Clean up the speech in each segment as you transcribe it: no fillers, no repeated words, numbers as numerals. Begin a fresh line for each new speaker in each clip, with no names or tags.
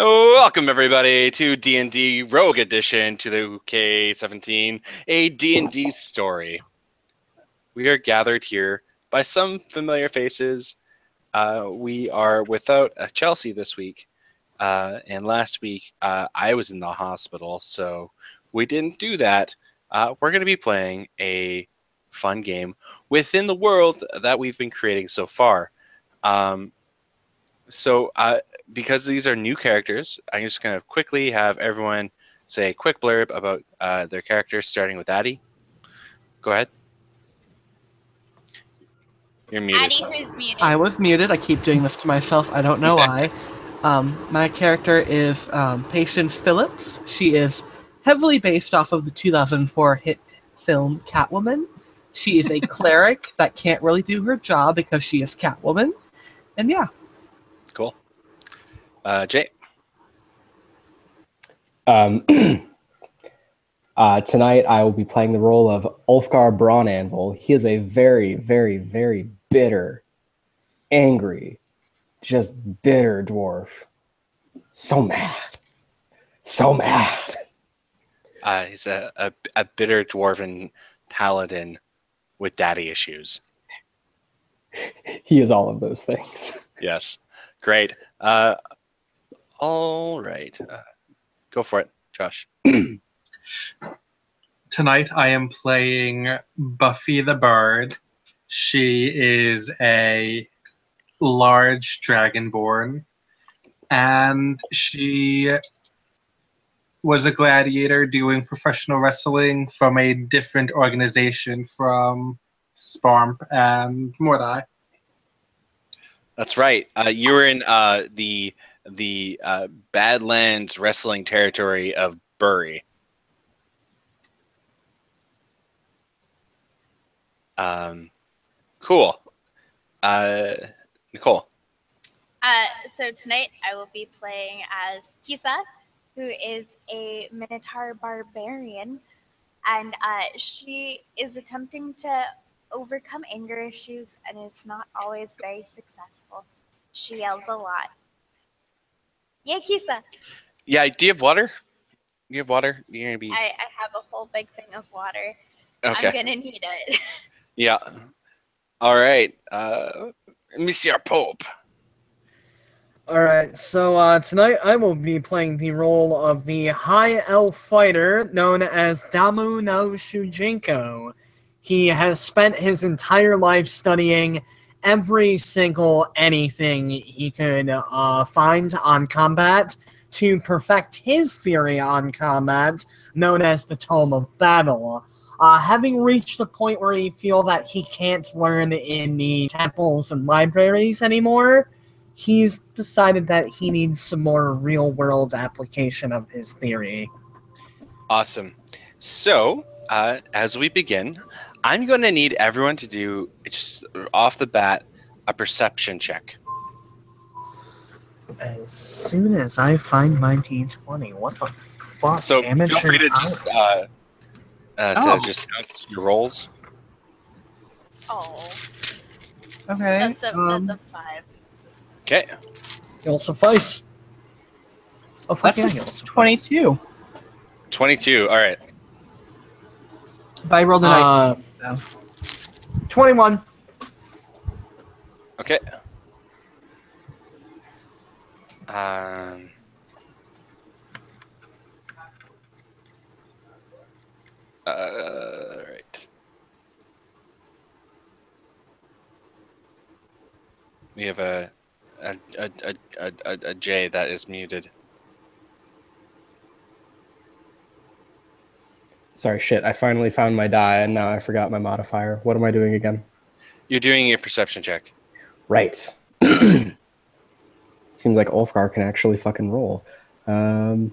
Welcome everybody to D&D Rogue Edition to the K17, a D&D story. We are gathered here by some familiar faces. We are without Chelsea this week, and last week I was in the hospital, so we didn't do that. We're going to be playing a fun game within the world that we've been creating so far. Because these are new characters, I'm just going to quickly have everyone say a quick blurb about their characters, starting with Addie. Go ahead. You're muted.
Addie, who's muted.
I was muted. I keep doing this to myself. I don't know why. My character is Patience Phillips. She is heavily based off of the 2004 hit film Catwoman. She is a cleric that can't really do her job because she is Catwoman. And yeah.
Cool. Jay?
Tonight I will be playing the role of Ulfgar Brawnanvil. He is a very, very, very bitter, angry, just bitter dwarf. So mad. So mad.
He's a bitter dwarven paladin with daddy issues.
He is all of those things.
Yes. Great. All right. Go for it, Josh.
Tonight I am playing Buffy the Bird. She is a large dragonborn, and she was a gladiator doing professional wrestling from a different organization from Sparmp and Mordai.
That's right. You were in the Badlands wrestling territory of Bury. Cool. Nicole.
So tonight I will be playing as Kisa, who is a Minotaur barbarian, and she is attempting to overcome anger issues and is not always very successful. She yells a lot. Yeah, Kisa.
Yeah, do you have water? You have water? You're gonna be.
I have a whole big thing of water.
Okay.
I'm gonna need it.
Yeah. All right. Monsieur Pope.
Alright, so tonight I will be playing the role of the High Elf fighter known as Damu no Shujinko. He has spent his entire life studying every single anything he could find on combat to perfect his theory on combat, known as the Tome of Battle. Having reached the point where he feels that he can't learn in the temples and libraries anymore, he's decided that he needs some more real-world application of his theory.
Awesome. So, as we begin, I'm going to need everyone to do, just off the bat, a perception check.
As soon as I find my D20, what the fuck?
So, feel free to just
Oh.
announce your rolls.
Oh,
Okay.
that's a 5.
Okay.
He'll suffice. Oh, fuck
That's
yeah,
a
he'll suffice.
22.
22. All right.
But I rolled a 9.
21.
Okay. Right. We have a J that is muted.
Sorry, shit. I finally found my die, and now I forgot my modifier. What am I doing again?
You're doing a perception check.
Right. Seems like Ulfgar can actually fucking roll. Where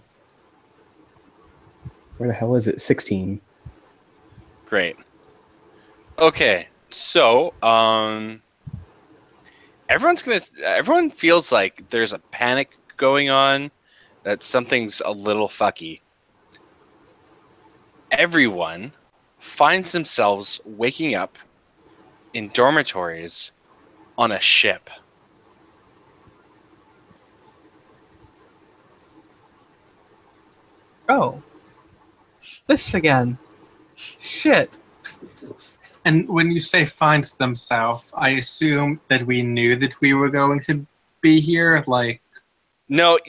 the hell is it? 16.
Great. Okay, so everyone feels like there's a panic going on, that something's a little fucky. Everyone finds themselves waking up in dormitories on a ship.
Oh, this again. Shit.
And when you say finds themselves, I assume that we knew that we were going to be here. Like,
No.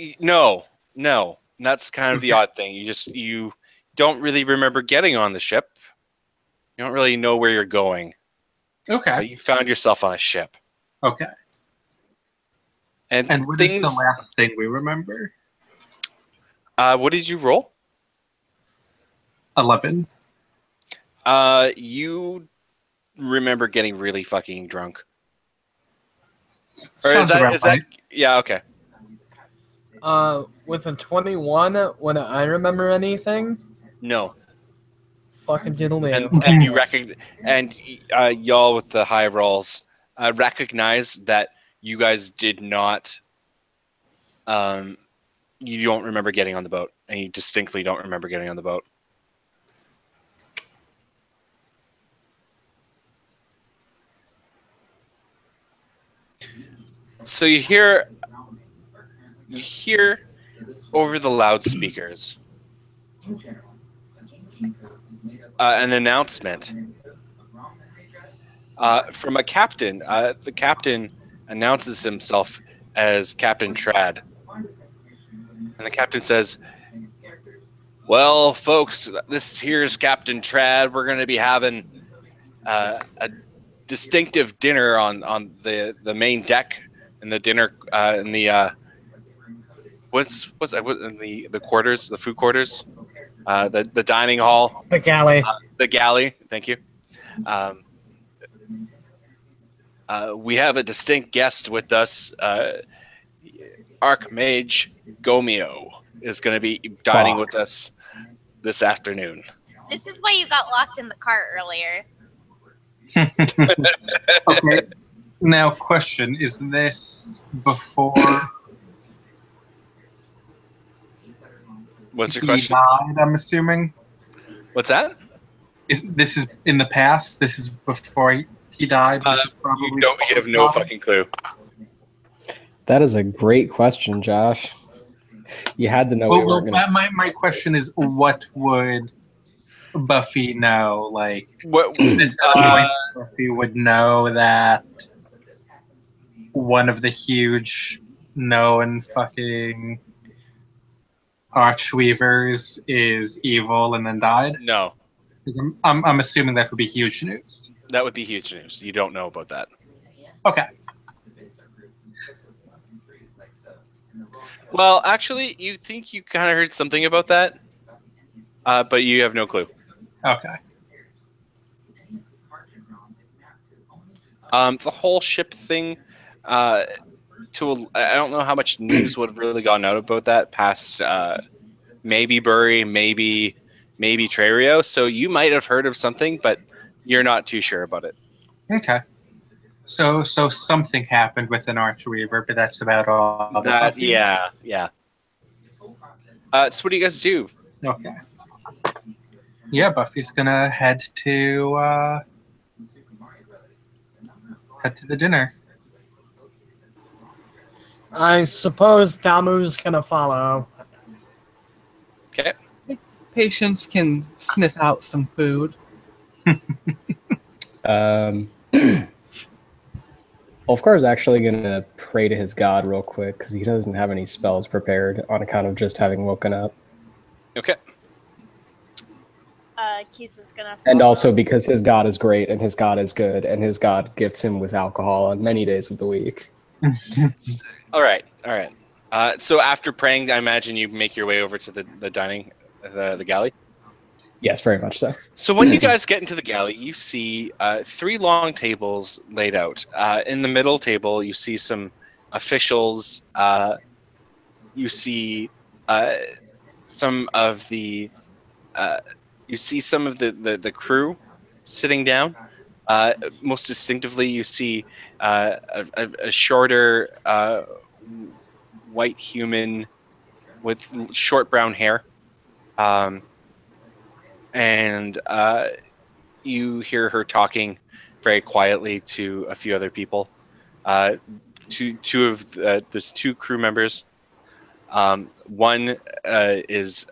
That's kind of the odd thing. You don't really remember getting on the ship. You don't really know where you're going.
okay,
But you found yourself on a ship.
okay.
And
what is the last thing we remember?
What did you roll?
11.
You remember getting really fucking drunk. Or
Sounds about
is that
right.
yeah, okay.
With a 21, would I remember anything?
No.
Fucking diddle me.
And you recognize, and y'all with the high rolls recognize that you guys did not you don't remember getting on the boat, and you distinctly don't remember getting on the boat. So you hear over the loudspeakers an announcement from a captain. The captain announces himself as Captain Trad. And the captain says, "Well, folks, this here's Captain Trad. We're going to be having a distinctive dinner on the main deck in the dinner in the what's in the quarters, the food quarters, the dining hall,
The galley.
the galley. Thank you. We have a distinct guest with us. Archmage Gomeo is going to be dining with us this afternoon."
This is why you got locked in the car earlier.
Okay. Now, question: is this before
What's your
he
question?
died? I'm assuming.
What's that?
This is in the past? This is before he died, which is probably
You have no fucking clue.
That is a great question, Josh. You had to know we weren't going to.
my question is, what would Buffy know? Like,
What?
is that a point Buffy would know that one of the huge known fucking Archweavers is evil and then died?
No,
'Cause I'm assuming that would be huge news.
that would be huge news. You don't know about that.
Okay.
Well, actually, you think you kind of heard something about that, but you have no clue.
Okay.
The whole ship thing. I don't know how much news would have really gone out about that past maybe Bury, maybe Trerio. So you might have heard of something, but you're not too sure about it.
Okay. So something happened with an Archweaver, but that's about all.
Yeah. So what do you guys do?
Okay. Yeah, Buffy's gonna head to the dinner.
I suppose Damu's gonna follow.
Okay.
Patience can sniff out some food.
Ulfgar is actually going to pray to his god real quick because he doesn't have any spells prepared on account of just having woken up.
Okay.
Kisa's gonna follow.
And also because his god is great and his god is good and his god gifts him with alcohol on many days of the week.
All right. So after praying, I imagine you make your way over to the dining, the galley.
Yes, very much so.
So when you guys get into the galley, you see 3 long tables laid out. In the middle table, you see some officials. You see some of the the crew sitting down. Most distinctively, you see a shorter white human with short brown hair. And you hear her talking very quietly to a few other people. There's 2 crew members. One is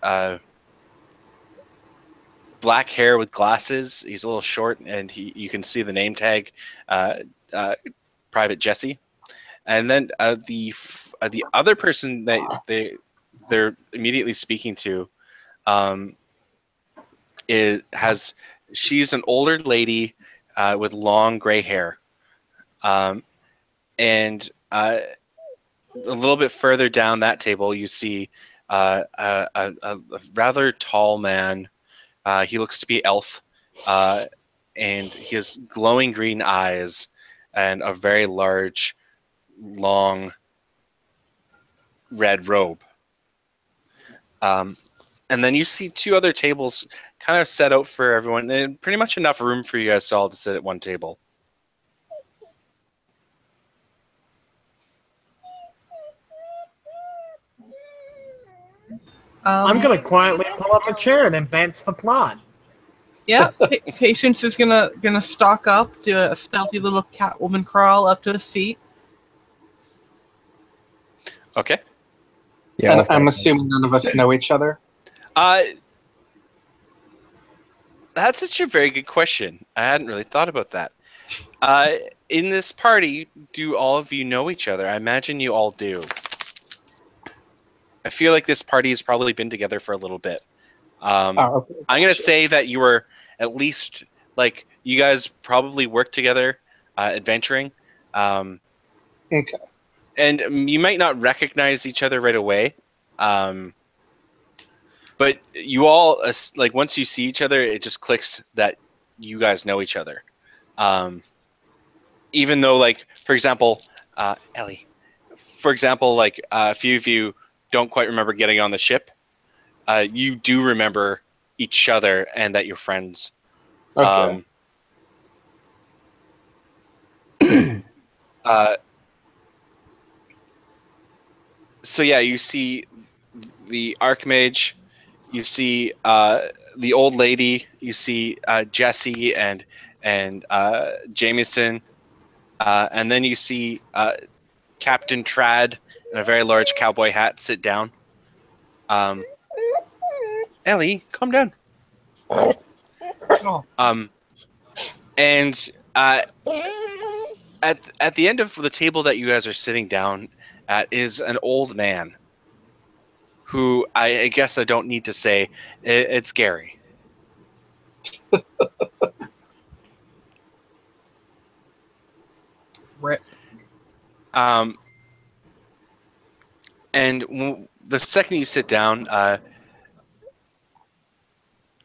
black hair with glasses. He's a little short, and you can see the name tag, Private Jesse. And then the other person that they're immediately speaking to she's an older lady with long gray hair, and a little bit further down that table you see a rather tall man. He looks to be elf, and he has glowing green eyes and a very large, long red robe. And then you see two other tables kind of set out for everyone, and pretty much enough room for you guys all to sit at one table.
I'm gonna quietly pull up a chair and advance the plot.
Yeah, Patience is gonna stalk up, do a stealthy little Catwoman crawl up to a seat.
Okay.
Yeah,
And I'm assuming none of us know each other.
That's such a very good question. I hadn't really thought about that. In this party, do all of you know each other? I imagine you all do. I feel like this party has probably been together for a little bit.
Okay.
I'm going to say that you were at least, like, you guys probably worked together adventuring.
Okay.
And you might not recognize each other right away. But you all, like, once you see each other, it just clicks that you guys know each other. Even though, like, for example, Ellie, for example, like, a few of you don't quite remember getting on the ship. You do remember each other and that you're friends.
Okay.
So yeah, you see the Archmage, you see the old lady, you see Jesse and Jameson, and then you see Captain Trad in a very large cowboy hat sit down. Ellie, calm down.
Oh.
And at the end of the table that you guys are sitting down at is an old man who I guess I don't need to say it's Gary.
Rip.
And the second you sit down,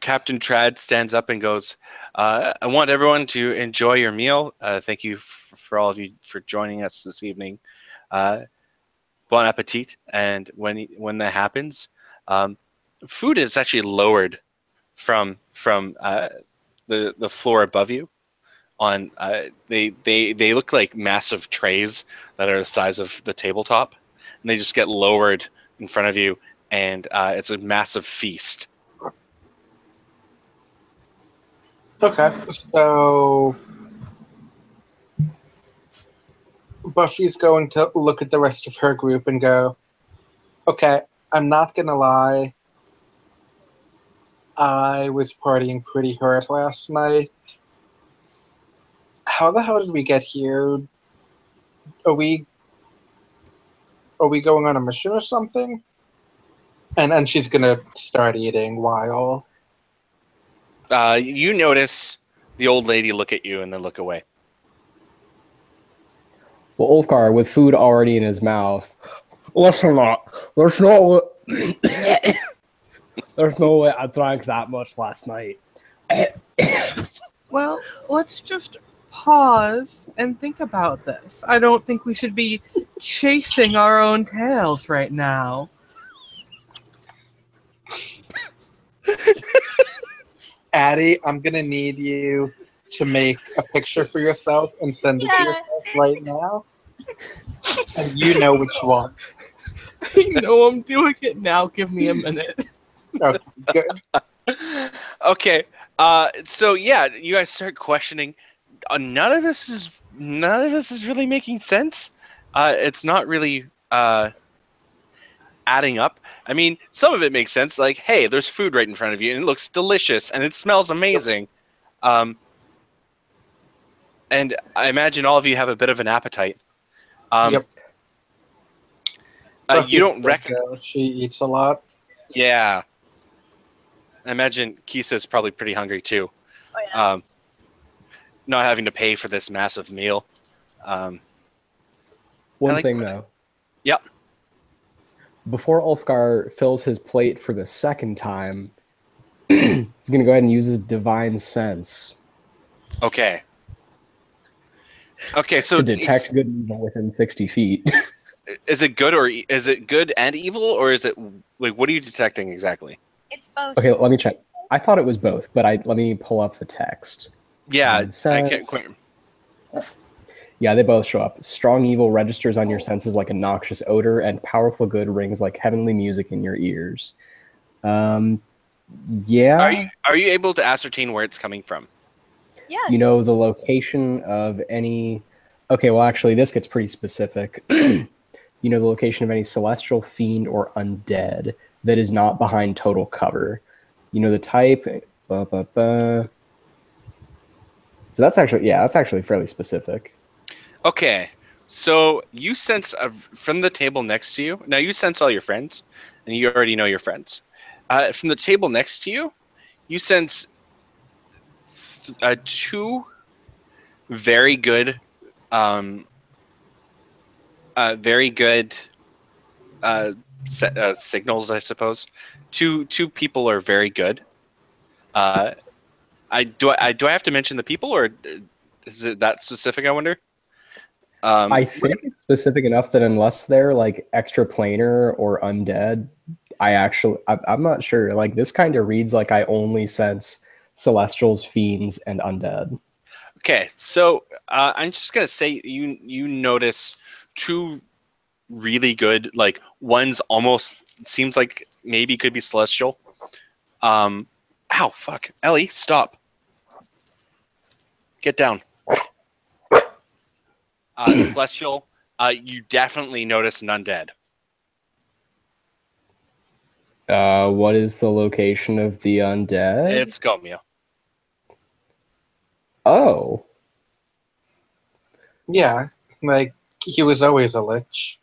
Captain Trad stands up and goes, I want everyone to enjoy your meal. Thank you for all of you for joining us this evening. Bon appetit. And when that happens, food is actually lowered from the floor above you. On they look like massive trays that are the size of the tabletop, and they just get lowered in front of you, and it's a massive feast.
Okay, so Buffy's going to look at the rest of her group and go, okay, I'm not gonna lie. I was partying pretty hard last night. How the hell did we get here? Are we going on a mission or something? And she's gonna start eating while...
You notice the old lady look at you and then look away.
Well, Ulfgar, with food already in his mouth, listen up. There's no way I drank that much last night.
Well, let's just pause and think about this. I don't think we should be chasing our own tails right now.
Addie, I'm gonna need you to make a picture for yourself and send it to yourself right now. And you know which one.
I know I'm doing it now. Give me a minute.
Okay, good.
Okay, so yeah, you guys start questioning. None of this is really making sense. It's not really adding up. I mean, some of it makes sense. Like, hey, there's food right in front of you, and it looks delicious, and it smells amazing. And I imagine all of you have a bit of an appetite.
Yep.
You don't reckon.
She eats a lot.
Yeah. I imagine Kisa's probably pretty hungry too.
Oh yeah.
Not having to pay for this massive meal.
One thing though.
Yep.
Before Ulfgar fills his plate for the second time, he's going to go ahead and use his divine sense.
Okay. Okay, so
to detect good and evil within 60 feet.
Is it good, or is it good and evil, or is it like, what are you detecting exactly?
It's both.
Okay, let me check. I thought it was both, but let me pull up the text.
Yeah, I can't quite.
Yeah, they both show up. Strong evil registers on your senses like a noxious odor, and powerful good rings like heavenly music in your ears. Yeah.
Are you able to ascertain where it's coming from?
Yeah.
You know the location of any... Okay, well, actually, this gets pretty specific. You know the location of any celestial, fiend, or undead that is not behind total cover. You know the type. So that's actually fairly specific.
Okay, so you sense from the table next to you. Now you sense all your friends, and you already know your friends. From the table next to you, you sense two very good, signals, I suppose. Two people are very good. Do I have to mention the people, or is it that specific? I wonder.
I think it's specific enough that unless they're like extraplanar or undead, I'm not sure. Like this kind of reads like I only sense celestials, fiends, and undead.
Okay, so I'm just gonna say you notice two really good, like one's almost seems like maybe could be celestial. Ow, fuck, Ellie, stop. Get down. Celestial. You definitely notice an undead.
What is the location of the undead?
It's Gomio.
Oh.
Yeah, like he was always a lich.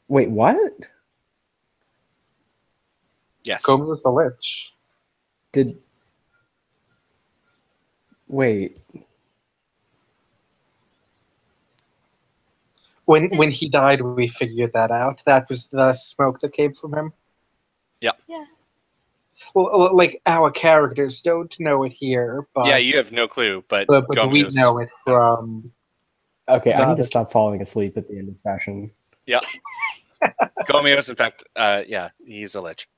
Wait, what?
Yes.
Gomes was a lich.
Wait.
When he died, we figured that out. That was the smoke that came from him.
Yeah.
Yeah.
Well, like our characters don't know it here, but
Yeah, you have no clue, but
we
Gomio's,
know it from.
Okay, I need to
it.
stop falling asleep at the end of session.
Yeah. Gomio's, in fact, yeah, he's a lich.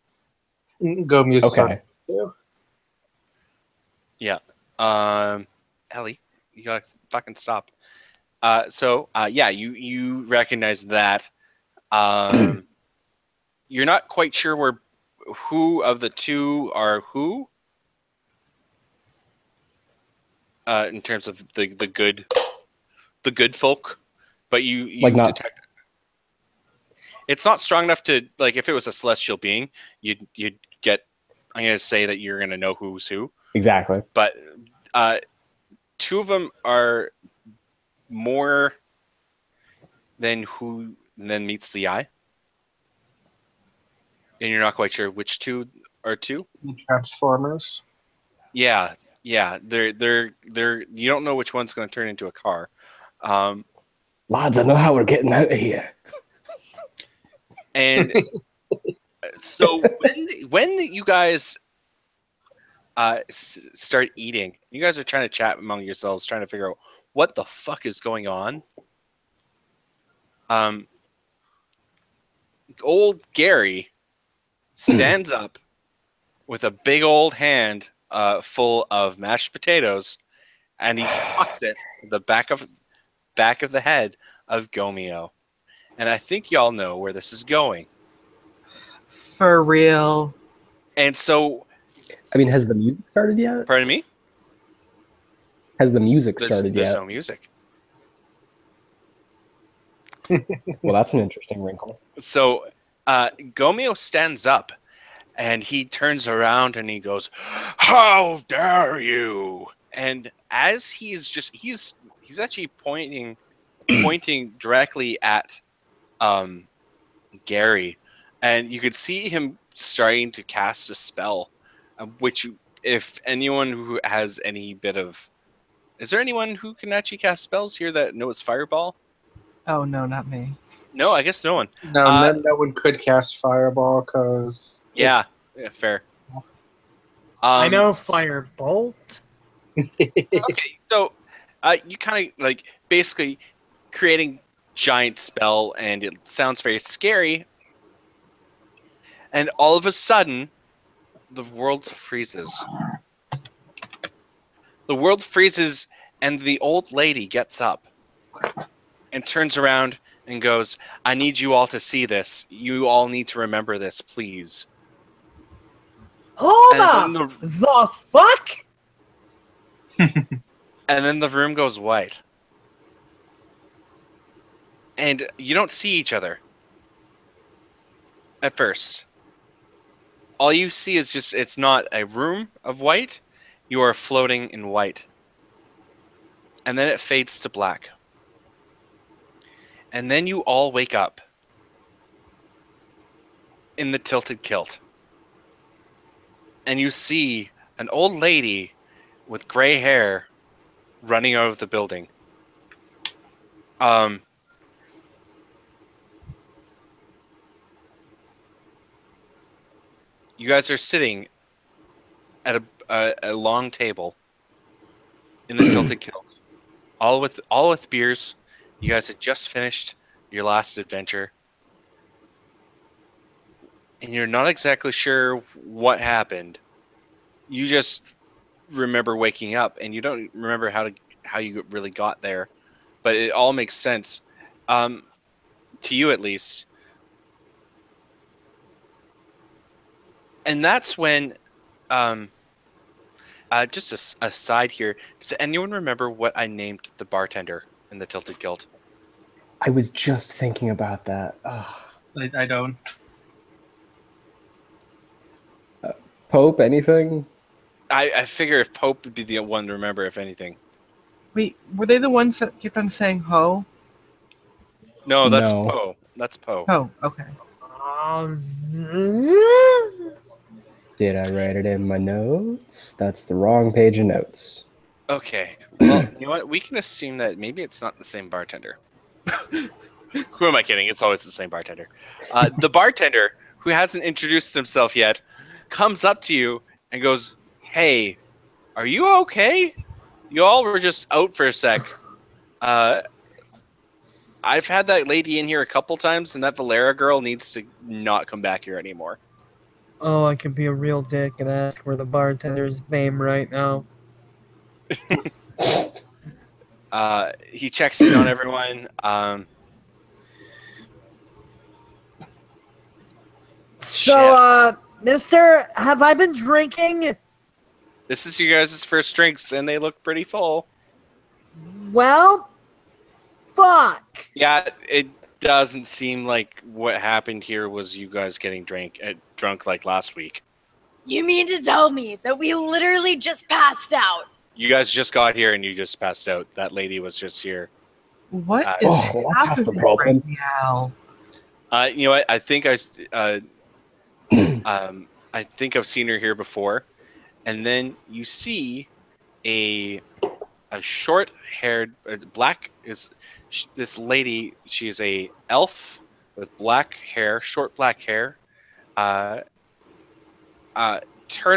Gomius.
Okay.
Yeah. Ellie, you gotta fucking stop. Yeah, you recognize that. You're not quite sure who of the two are who. In terms of the good folk, but you
like not.
detect, it's not strong enough to, like, if it was a celestial being, you'd get. I'm gonna say that you're gonna know who's who.
Exactly.
But two of them are more than meets the eye, and you're not quite sure which two are two.
Transformers.
Yeah, they're you don't know which one's going to turn into a car.
Lads, I know how we're getting out of here.
And so when you guys start eating, you guys are trying to chat among yourselves, trying to figure out what the fuck is going on. Old Gary stands up with a big old hand full of mashed potatoes, and he hucks it to the back of the head of Gomio. And I think y'all know where this is going.
For real.
And so,
I mean, has the music started yet?
pardon me?
Has the music started
There's
yet?
no music.
Well, that's an interesting wrinkle.
So Gomeo stands up and he turns around and he goes, "How dare you!" And as he's actually pointing directly at Gary, and you could see him starting to cast a spell, which if anyone who has any bit of, is there anyone who can actually cast spells here that knows Fireball?
Oh no, not me.
No, I guess no one.
No, no one could cast Fireball because.
Yeah, fair.
I know Firebolt.
Okay, so you kind of like basically creating giant spell, and it sounds very scary. And all of a sudden, the world freezes. The world freezes, and the old lady gets up and turns around and goes, "I need you all to see this. You all need to remember this, please."
Hold
And
up! The fuck?
And then the room goes white. And you don't see each other at first. All you see is just, it's not a room of white. You are floating in white. And then it fades to black. And then you all wake up in the tilted kilt. And you see an old lady with gray hair running out of the building. You guys are sitting at a long table in the tilted kilt, all with beers. You guys had just finished your last adventure, and you're not exactly sure what happened. You just remember waking up, and you don't remember how you really got there, but it all makes sense, to you at least. And that's when, just a side here. Does anyone remember what I named the bartender in the Tilted Guild?
I was just thinking about that. Ugh.
I don't.
Pope, anything?
I figure if Pope would be the one to remember, if anything.
Wait, were they the ones that kept on saying ho?
No, that's
No.
Poe. That's Poe.
Oh, okay.
Did I write it in my notes? That's the wrong page of notes.
Okay. Well, you know what? We can assume that maybe it's not the same bartender. Who am I kidding? It's always the same bartender. The bartender, who hasn't introduced himself yet, comes up to you and goes, "Hey, are you okay? You all were just out for a sec. I've had that lady in here a couple times, and that Valera girl needs to not come back here anymore."
Oh, I can be a real dick and ask where the bartender's name right now.
He checks in on everyone.
So, mister, have I been drinking?
This is you guys' first drinks, and they look pretty full.
Well, fuck.
Yeah, it doesn't seem like what happened here was you guys getting drunk like last week.
You mean to tell me that we literally just passed out?
You guys just got here and you just passed out. That lady was just here.
What
Uh,
is
Oh, that's half the
happening
problem.
right now?
You know what? I think I've seen her here before. And then you see a short-haired black is this lady. She's a elf with black hair, short black hair. Turn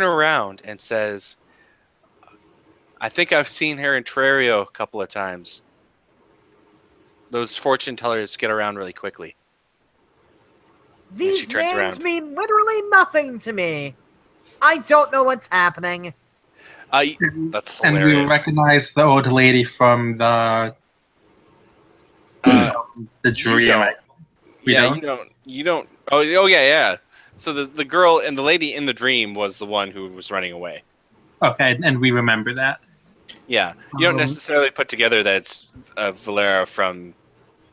around and says, "I think I've seen her in Terrario a couple of times." Those fortune tellers get around really quickly.
These
turns
names
around.
mean literally nothing to me. I don't know what's happening.
That's
And we
hilarious.
recognize the old lady from the jury.
You don't.
We
Yeah,
don't?
you don't. Oh, yeah. So the girl and the lady in the dream was the one who was running away.
Okay, and we remember that.
Yeah, you don't necessarily put together that it's Valera from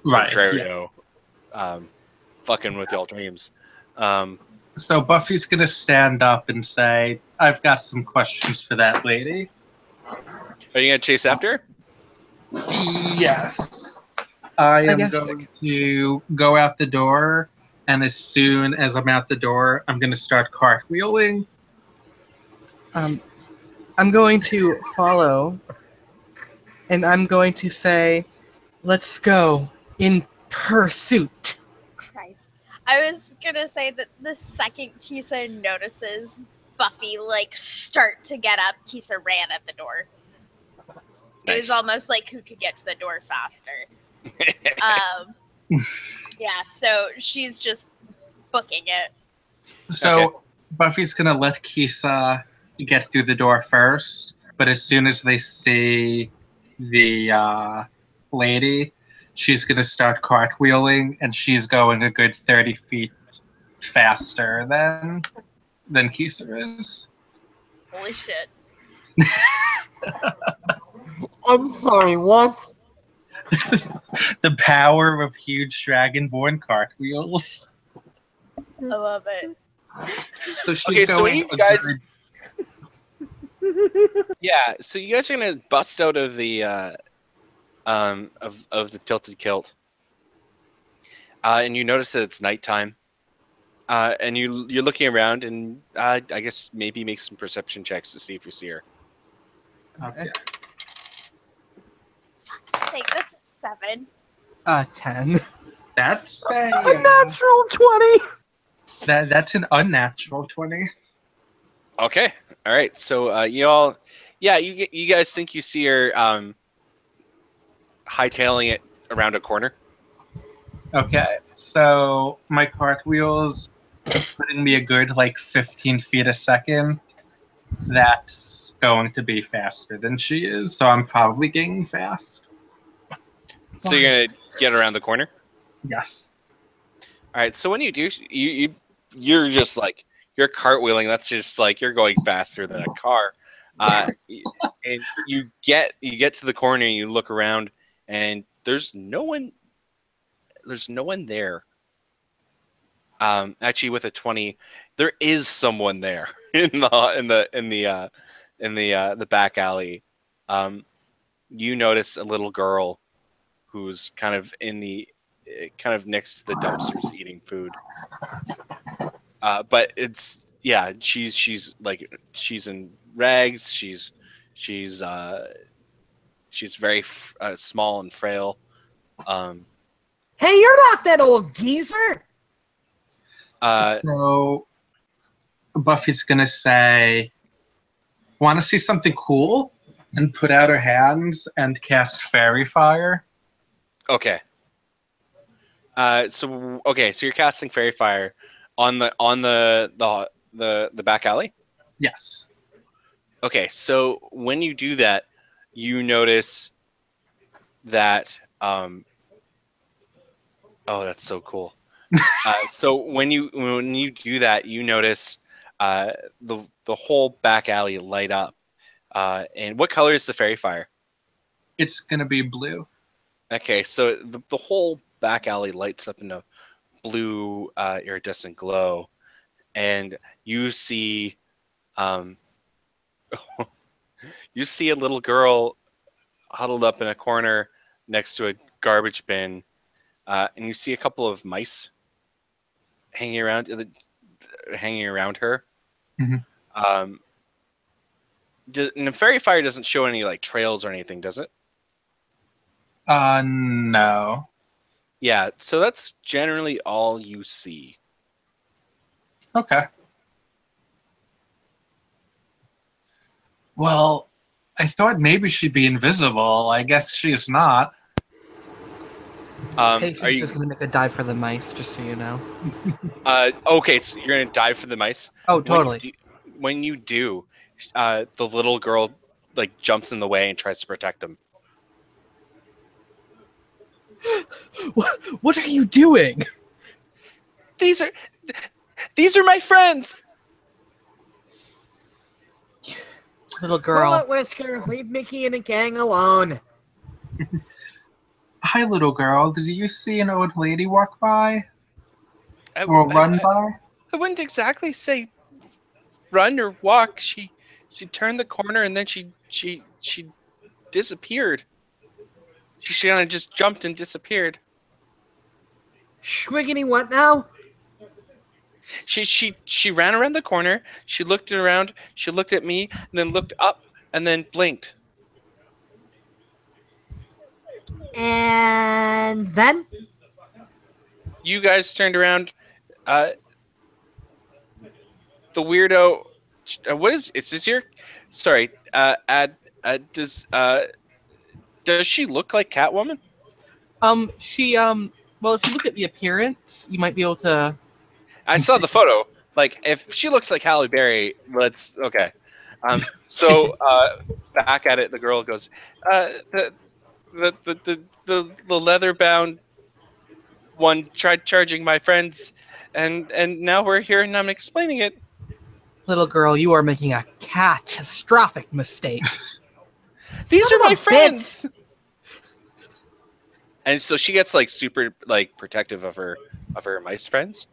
Right.
Contrario, fucking with y'all dreams.
So Buffy's gonna stand up and say, "I've got some questions for that lady."
Are you gonna chase after her?
Yes. I am
guess-
going to go out the door, and as soon as I'm out the door, I'm going to start cartwheeling.
I'm going to follow, and I'm going to say, "Let's go in pursuit."
Christ. I was gonna say that the second Kisa notices Buffy start to get up, Kisa ran at the door. It was
Nice.
almost like who could get to the door faster. Yeah, so she's just booking it.
So
Okay.
Buffy's going to let Kisa get through the door first, but as soon as they see the lady, she's going to start cartwheeling, and she's going a good 30 feet faster than Kisa is.
Holy shit.
I'm sorry, what?
The power of huge dragonborn cartwheels.
I love it.
So she's
Okay, so when
going
you
a
guys,
good-
yeah, so you guys are gonna bust out of the of the tilted kilt, and you notice that it's nighttime, and you're looking around, and I guess maybe make some perception checks to see if you see her.
Okay.
Sake, that's a 7.
10.
That's
Unnatural 20!
that's an unnatural 20.
Okay, all right. So you guys think you see her hightailing it around a corner.
Okay. So my cartwheels putting me a good 15 feet a second. That's going to be faster than she is, so I'm probably gaining fast.
So you're gonna get around the corner.
Yes.
All right. So when you do, you're just you're cartwheeling. That's just you're going faster than a car. And you get to the corner and you look around and there's no one. There's no one there. Actually, with a 20, there is someone there in the back alley. You notice a little girl who's kind of next to the dumpsters eating food. But she's in rags. She's very small and frail.
Hey, you're not that old geezer!
So Buffy's gonna say, "Want to see something cool?" and put out her hands and cast Fairy Fire.
Okay. So you're casting Fairy Fire on the back alley.
Yes.
Okay, so when you do that, you notice that. Oh, that's so cool. So when you do that, you notice the whole back alley light up. And what color is the Fairy Fire?
It's gonna be blue.
Okay, so the whole back alley lights up in a blue iridescent glow, and you see you see a little girl huddled up in a corner next to a garbage bin, and you see a couple of mice hanging around her.
Mhm.
And the Fairy Fire doesn't show any trails or anything, does it?
No.
Yeah, so that's generally all you see.
Okay. Well, I thought maybe she'd be invisible. I guess she's not.
Patience
Are you
is going to make a dive for the mice, just so you know.
okay? So you're gonna dive for the mice.
Oh, totally.
When you do, the little girl jumps in the way and tries to protect them.
What are you doing?
These are my friends.
Little
Pull
girl.
it, Whisker. Leave Mickey and the gang alone.
Hi, little girl. Did you see an old lady walk by
I,
or
I,
run by?
I wouldn't exactly say run or walk. She turned the corner and then she disappeared. She kind of just jumped and disappeared.
Schwiggity what now?
She ran around the corner. She looked around. She looked at me and then looked up and then blinked.
And then?
You guys turned around. Uh, the weirdo. What is? Is this your? Sorry. Does she look like Catwoman?
She well, if you look at the appearance, you might be able to.
I saw the photo. Like, if she looks like Halle Berry, let's okay. Back at it, the girl goes, the leather bound one tried charging my friends, and now we're here and I'm explaining it.
Little girl, you are making a catastrophic mistake.
These
Son
are
of
my
a
friends. And so she gets like super like protective of her mice friends.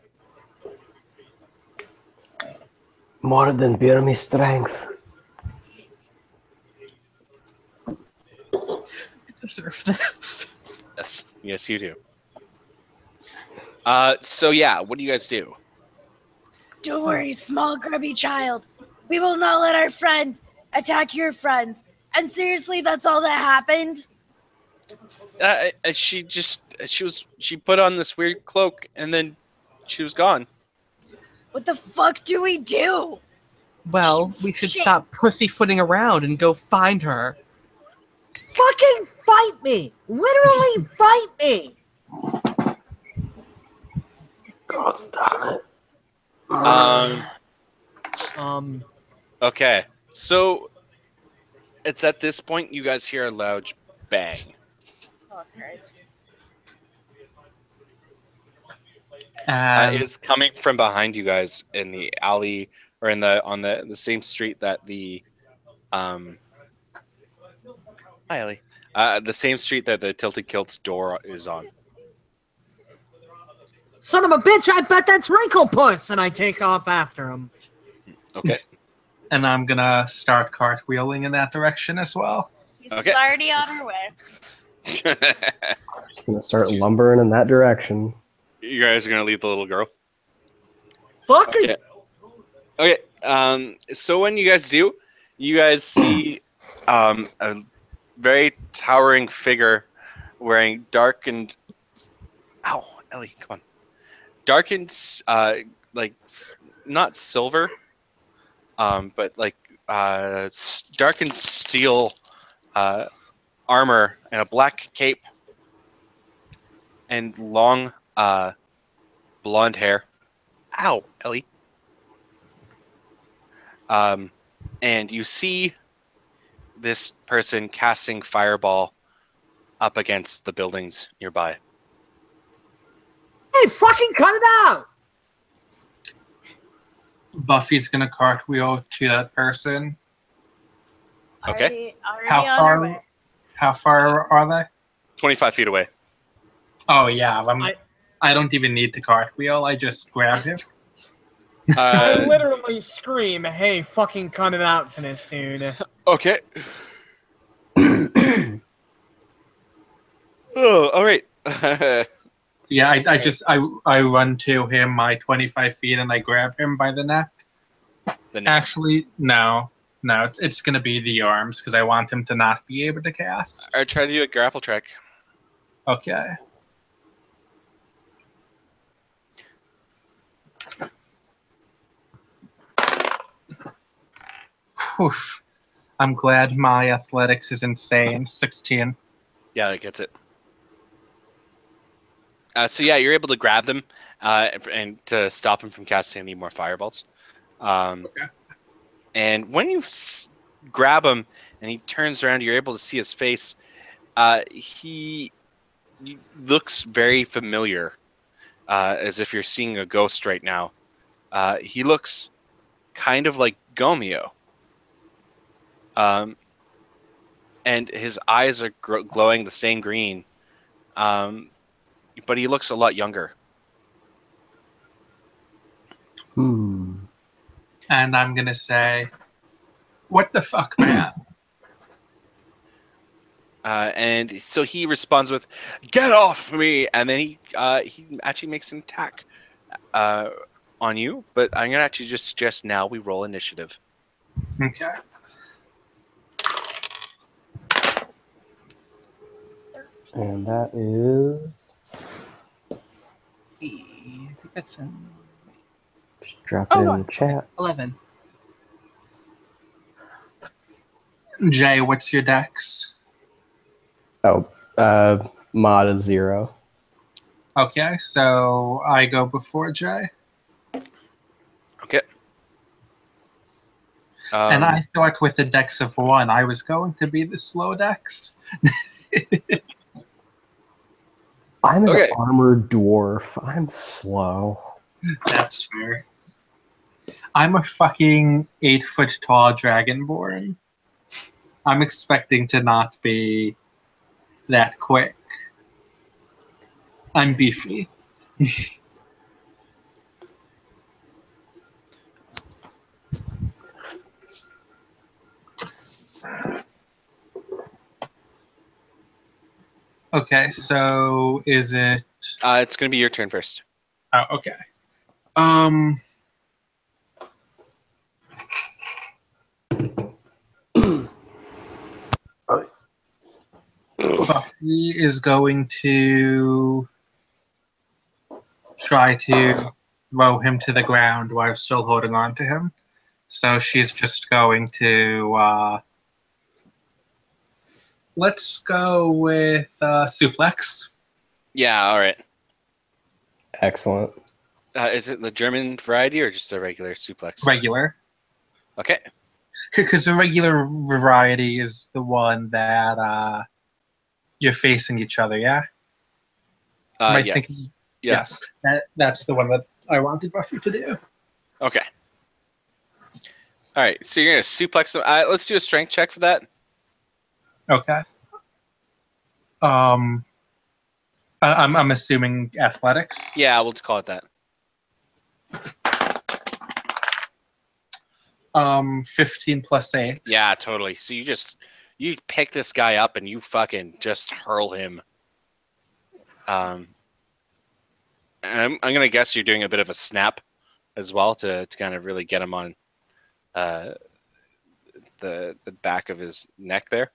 More than bare me strength.
I deserve this.
Yes, you do. So yeah, what do you guys do?
Don't worry, small grubby child. We will not let our friend attack your friends. And seriously, that's all that happened?
She put on this weird cloak and then she was gone.
What the fuck do we do?
Well, we should
Shit.
stop pussyfooting around and go find her.
Fucking fight me! Literally fight me!
God damn it.
Okay, so it's at this point you guys hear a loud bang.
Oh, Christ.
It's coming from behind you guys in the alley or on the same street that the hi Ellie. The same street that the Tilted Kilt's door is on.
Son of a bitch, I bet that's Wrinkle Puss! And I take off after him.
Okay.
And I'm gonna start cartwheeling in that direction as well.
She's
Okay.
already on her way.
Just gonna start lumbering in that direction.
You guys are gonna leave the little girl.
Fucking
Okay. So when you guys do, you guys see a very towering figure wearing darkened. Ow, Ellie, come on. Darkened, not silver, but like darkened steel armor and a black cape and long blonde hair. Ow, Ellie. And you see this person casting fireball up against the buildings nearby.
Hey, fucking cut it out!
Buffy's gonna cartwheel to that person.
Okay.
Already
How
on her
far?
way.
How far are they?
25 feet away.
Oh yeah, I don't even need to cartwheel. I just grab him.
I literally scream, hey, fucking cut it out to this dude.
Okay. Oh, all right.
Yeah, I run to him my 25 feet and I grab him by the neck. Actually, no, it's gonna be the arms because I want him to not be able to cast.
I try to do a grapple check.
Okay. Oof. I'm glad my athletics is insane. 16.
Yeah, that gets it. So yeah, you're able to grab them and to stop him from casting any more fireballs.
Okay.
And when you grab him and he turns around, you're able to see his face. He looks very familiar, as if you're seeing a ghost right now. He looks kind of like Gomeo. And his eyes are glowing the same green but he looks a lot younger.
Hmm.
And I'm gonna say, "What the fuck, man?"
And so he responds with, "Get off me!" And then he actually makes an attack on you. But I'm gonna actually just suggest now we roll initiative.
Okay.
And that is
I think that's
just drop it in the
okay.
chat.
11.
Jay, what's your dex?
Oh, mod is 0.
Okay, so I go before Jay.
Okay.
And I thought with the dex of 1, I was going to be the slow dex.
I'm an
Okay.
armored dwarf. I'm slow.
That's fair. I'm a fucking 8-foot tall dragonborn. I'm expecting to not be that quick. I'm beefy. Okay, so is it?
It's gonna be your turn first.
Oh, okay. Buffy is going to try to throw him to the ground while still holding on to him. So she's just going to let's go with suplex.
Yeah. All right.
Excellent.
Is it the German variety or just a regular suplex?
Regular.
Okay.
Because the regular variety is the one that you're facing each other, yeah? Am I
Yes.
thinking?
Yes.
That's the one that I wanted Buffy to do.
Okay. All right. So you're gonna suplex him. Let's do a strength check for that.
Okay. I'm assuming athletics.
Yeah, we'll call it that.
15 plus 8.
Yeah, totally. So you pick this guy up and you fucking just hurl him. And I'm gonna guess you're doing a bit of a snap as well to kind of really get him on the back of his neck there.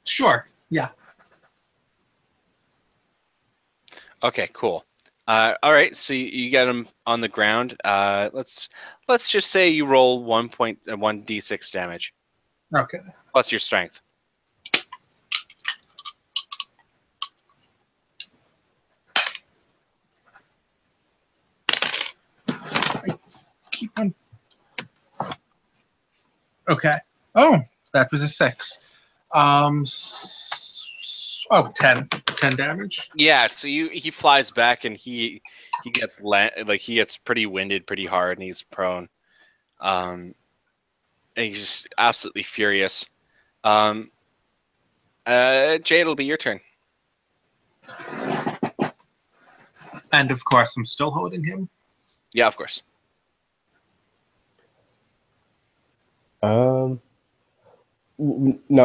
Sure. Yeah.
Okay, cool. All right, so you get him on the ground. Let's just say you roll 1d6 damage
Okay.
plus your strength.
Keep on. Okay. Oh, that was a 6. 10 damage.
Yeah, so he flies back and he gets he gets pretty winded pretty hard and he's prone. And he's just absolutely furious. Jay, it'll be your turn.
And of course, I'm still holding him.
Yeah, of course.
No,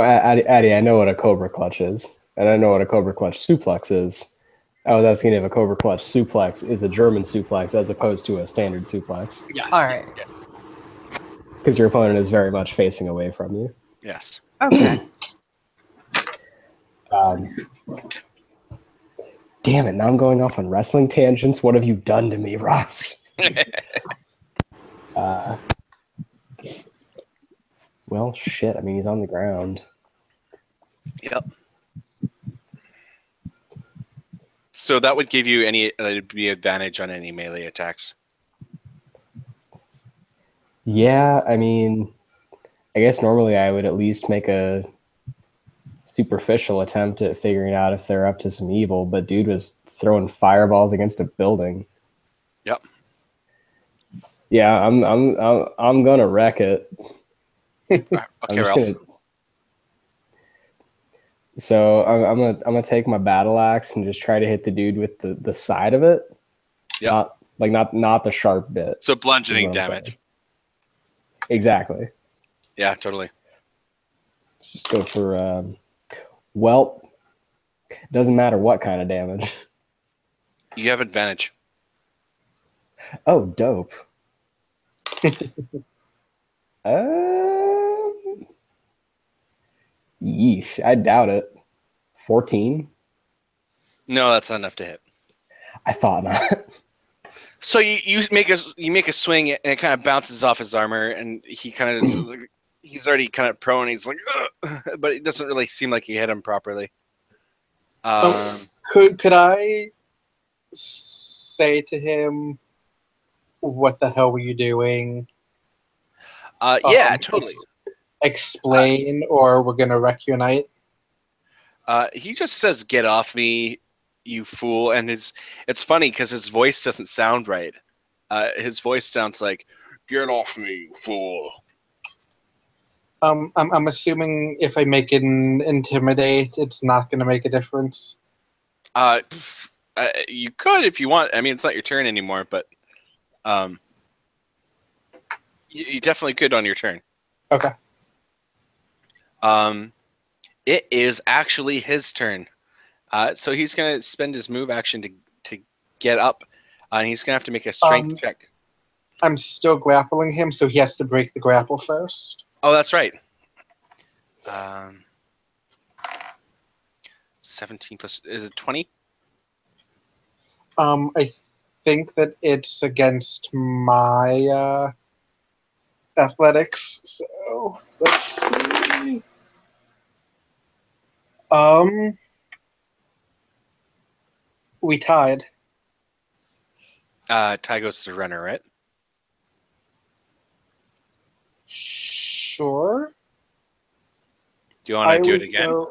Addy, I know what a Cobra Clutch is, and I know what a Cobra Clutch suplex is. I was asking if a Cobra Clutch suplex is a German suplex as opposed to a standard suplex.
Yes.
All right.
Yes.
Because your opponent is very much facing away from you.
Yes.
Okay.
Damn it, now I'm going off on wrestling tangents. What have you done to me, Ross? Well, shit. I mean, he's on the ground.
Yep. So that would give you any advantage on any melee attacks.
Yeah, I mean, I guess normally I would at least make a superficial attempt at figuring out if they're up to some evil, but dude was throwing fireballs against a building.
Yep.
Yeah, I'm gonna wreck it.
Okay,
I'm just
Ralph.
gonna. So I'm gonna take my battle axe and just try to hit the dude with the side of it.
Yep.
Not the sharp bit.
So
is
bludgeoning
what I'm
damage.
saying. Exactly.
Yeah, totally.
Just go for well. Doesn't matter what kind of damage.
You have advantage.
Oh, dope. Um, Yeesh, I doubt it. 14?
No, that's not enough to hit.
I thought not.
So you make a swing and it kind of bounces off his armor, and he kind of he's already kind of prone. He's like, ugh, but it doesn't really seem like you hit him properly.
Could I say to him, "What the hell were you doing?"
Yeah, totally.
Explain, or we're gonna wreck your night.
He just says, "Get off me, you fool!" And it's funny because his voice doesn't sound right. His voice sounds like, "Get off me, you fool!"
I'm assuming if I make it intimidate, it's not gonna make a difference.
You could if you want. I mean, it's not your turn anymore, but you definitely could on your turn.
Okay.
It is actually his turn. So he's gonna spend his move action to get up, and he's gonna have to make a strength check.
I'm still grappling him, so he has to break the grapple first.
Oh, that's right. 17 plus is it 20?
I think that it's against my athletics. So let's see. We tied.
Ty goes to the runner, right?
Sure.
Do you want to do it again?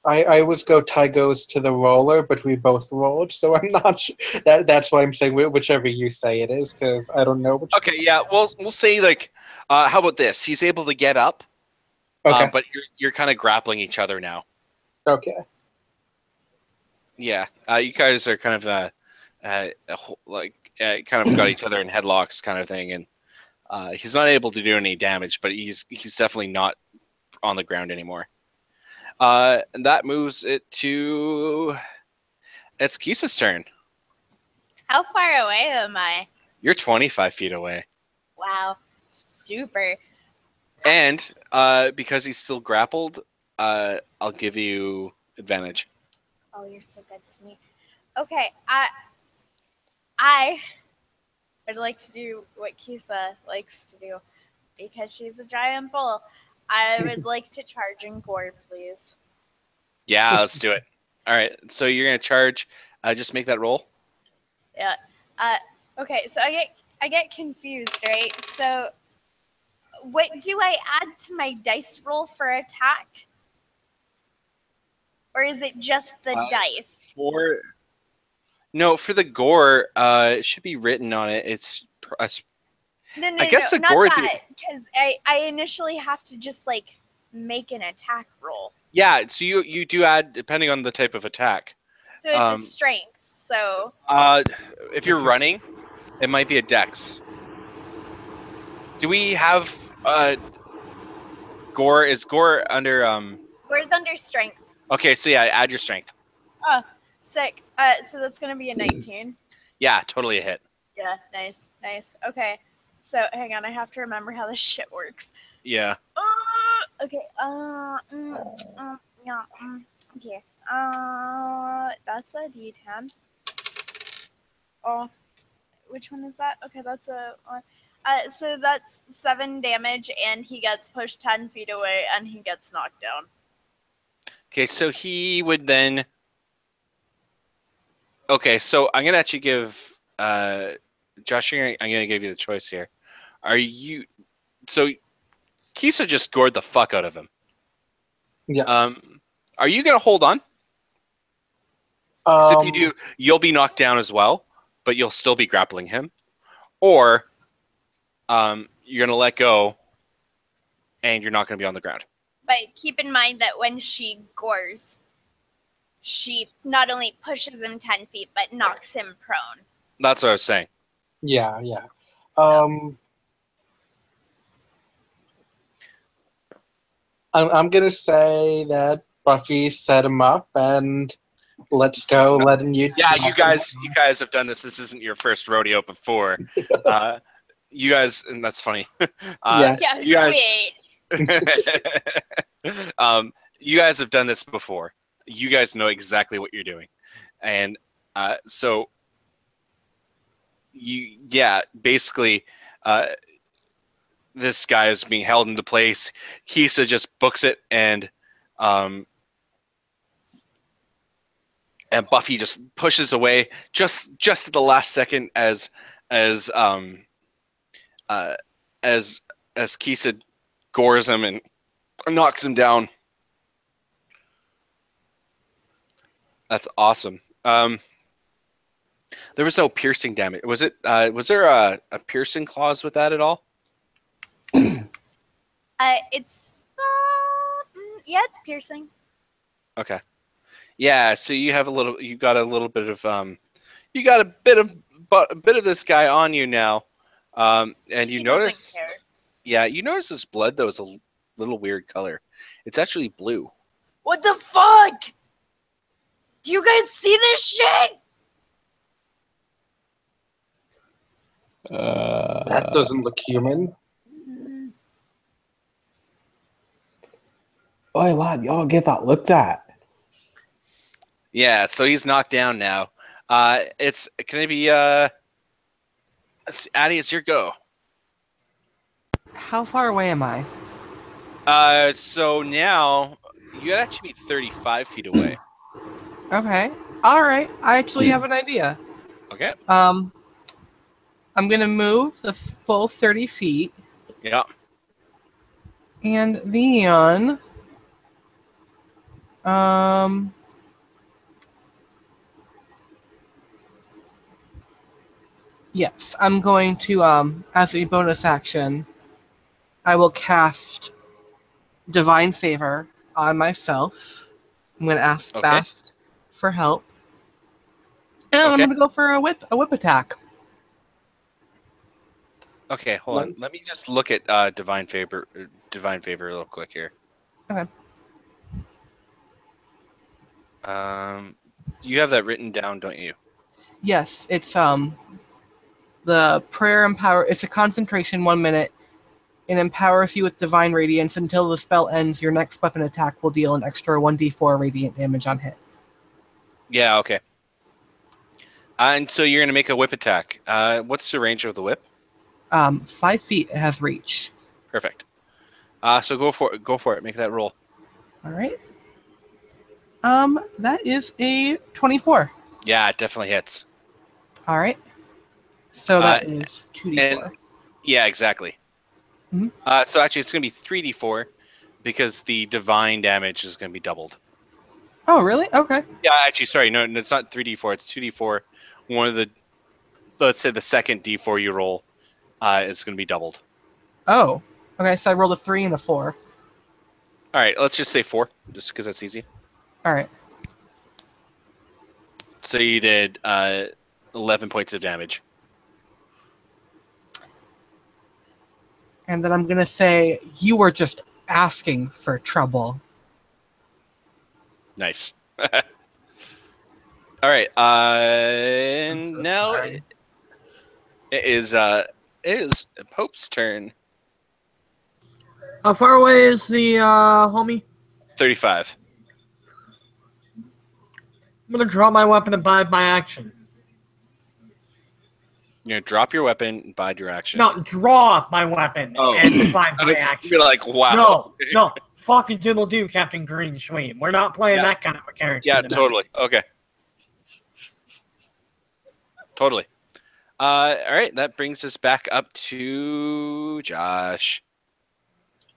I always go Ty goes to the roller, but we both rolled, so I'm not sure. That's why I'm saying whichever you say it is, because I don't know which.
Okay, yeah. We'll say like, how about this? He's able to get up,
Okay.
but you're kind of grappling each other now.
Okay.
Yeah, you guys are kind of kind of got each other in headlocks, kind of thing, and he's not able to do any damage, but he's definitely not on the ground anymore. And that moves it to it's Kisa's turn.
How far away am I?
You're 25 feet away,
Wow, super.
and because he's still grappled, I'll give you advantage.
Oh, you're so good to me. Okay, I would like to do what Kisa likes to do because she's a giant bull. I would like to charge and gore, please.
Yeah, let's do it. All right, so you're gonna charge. Just make that roll.
Yeah. Okay, so I get confused, right? So what do I add to my dice roll for attack? Or is it just the dice?
For the gore, it should be written on it. It's
No,
I guess the
not
gore
that, because I initially have to just like make an attack roll.
yeah. So you do add depending on the type of attack.
So it's a strength. So
if you're running, it might be a dex. Do we have gore? Is gore under
Gore's under strength.
Okay, so yeah, add your strength.
Oh, sick. So that's gonna be a 19.
Yeah, totally a hit.
Yeah, nice. Okay. So hang on, I have to remember how this shit works.
Yeah.
Okay. Yeah. Okay. That's a D10. Oh, which one is that? Okay, that's a. So that's 7 damage, and he gets pushed 10 feet away, and he gets knocked down.
Okay, so he would then. Okay, so I'm gonna actually give Josh. I'm gonna give you the choice here. Are you? So Kisa just gored the fuck out of him.
Yes.
Are you gonna hold on? 'Cause if you do, you'll be knocked down as well, but you'll still be grappling him. Or you're gonna let go and you're not going to be on the ground.
But keep in mind that when she gores, she not only pushes him 10 feet, but knocks him prone.
That's what I was saying.
Yeah. I'm gonna say that Buffy set him up, and let's go. Letting you.
Yeah, you guys have done this. This isn't your first rodeo before. You guys, and that's funny.
Yeah.
Yeah,
you guys,
wait.
You guys have done this before. You guys know exactly what you're doing, and so basically, this guy is being held into place. Kisa just books it, and Buffy just pushes away just at the last second as Kisa gores him and knocks him down. That's awesome. There was no piercing damage. Was it? Was there a piercing clause with that at all?
It's it's piercing.
Okay. Yeah. So you have you got a little bit of you got a bit of this guy on you now, and you notice. Yeah, you notice his blood though is a little weird color. It's actually blue.
What the fuck? Do you guys see this shit?
That doesn't look human.
Oi, lad, y'all get that looked at.
Yeah, so he's knocked down now. It's can it be Addie, it's your go.
How far away am I?
So now you actually be 35 feet away.
Okay. All right. I actually have an idea.
Okay.
I'm gonna move the full 30 feet.
Yeah.
And then, yes, I'm going to, as a bonus action, I will cast Divine Favor on myself. I'm going to ask Bast for help. And I'm going to go for a whip attack.
Okay, hold on. Let me just look at Divine Favor real quick here.
Okay.
You have that written down, don't you?
Yes, it's the prayer empower. It's a concentration, 1 minute. It empowers you with divine radiance until the spell ends. Your next weapon attack will deal an extra 1d4 radiant damage on hit.
Yeah. Okay. And so you're gonna make a whip attack. What's the range of the whip?
5 feet. It has reach.
Perfect. So go for it. Go for it. Make that roll.
All right. That is a 24.
Yeah, it definitely hits.
All right. So that is 2d4.
Yeah, exactly.
Mm-hmm.
So actually, it's going to be 3d4 because the divine damage is going to be doubled.
Oh, really? Okay.
Yeah, actually, sorry. No, it's not 3d4. It's 2d4. One of the, let's say the second d4 you roll, it's going to be doubled.
Oh. Okay, so I rolled a 3 and a 4.
All right, let's just say 4, just because that's easy.
All right.
So you did 11 points of damage.
And then I'm going to say, you were just asking for trouble.
Nice. All right. And
so
now
sorry.
it is Pope's turn.
How far away is the homie?
35.
I'm gonna drop my weapon and bide my action.
You're going to drop your weapon and bide your action.
No, draw my weapon and bide my action.
You're like, wow.
No, fucking diddle do, Captain Green Schweem. We're not playing that kind of a character.
Yeah,
tonight.
totally. Okay. Totally. All right, that brings us back up to Josh.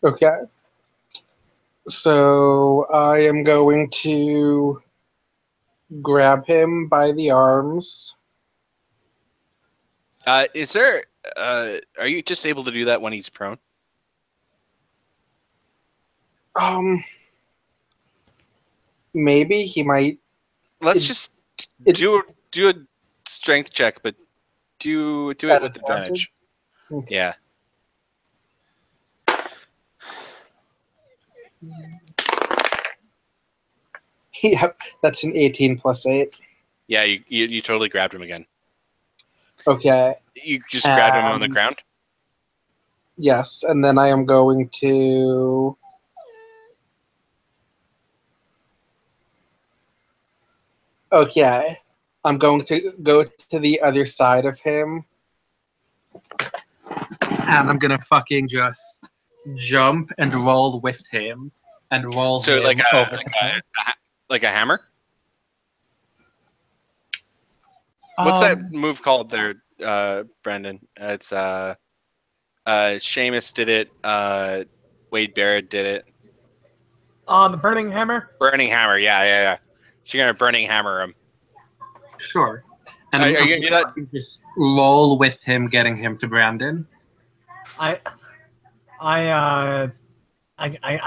Okay. So I am going to grab him by the arms.
Is there? Are you just able to do that when he's prone?
Maybe he might.
Let's
It-
just
it-
do a strength check, but do it
At
with advantage.
Okay.
Yeah.
Yep, that's an 18 plus 8.
Yeah, you totally grabbed him again.
Okay.
You just grabbed him on the ground?
Yes, and then I am going to. Okay. I'm going to go to the other side of him. And I'm going to fucking just jump and roll with him. And roll
So
him
like
over to him.
like a hammer? What's that move called there, Brendan? It's Seamus did it, Wade Barrett did it.
The Burning Hammer?
Burning hammer, yeah. So you're gonna burning hammer him.
Sure. And
Are
I'm
you gonna do that?
just roll with him, getting him to Brandon.
I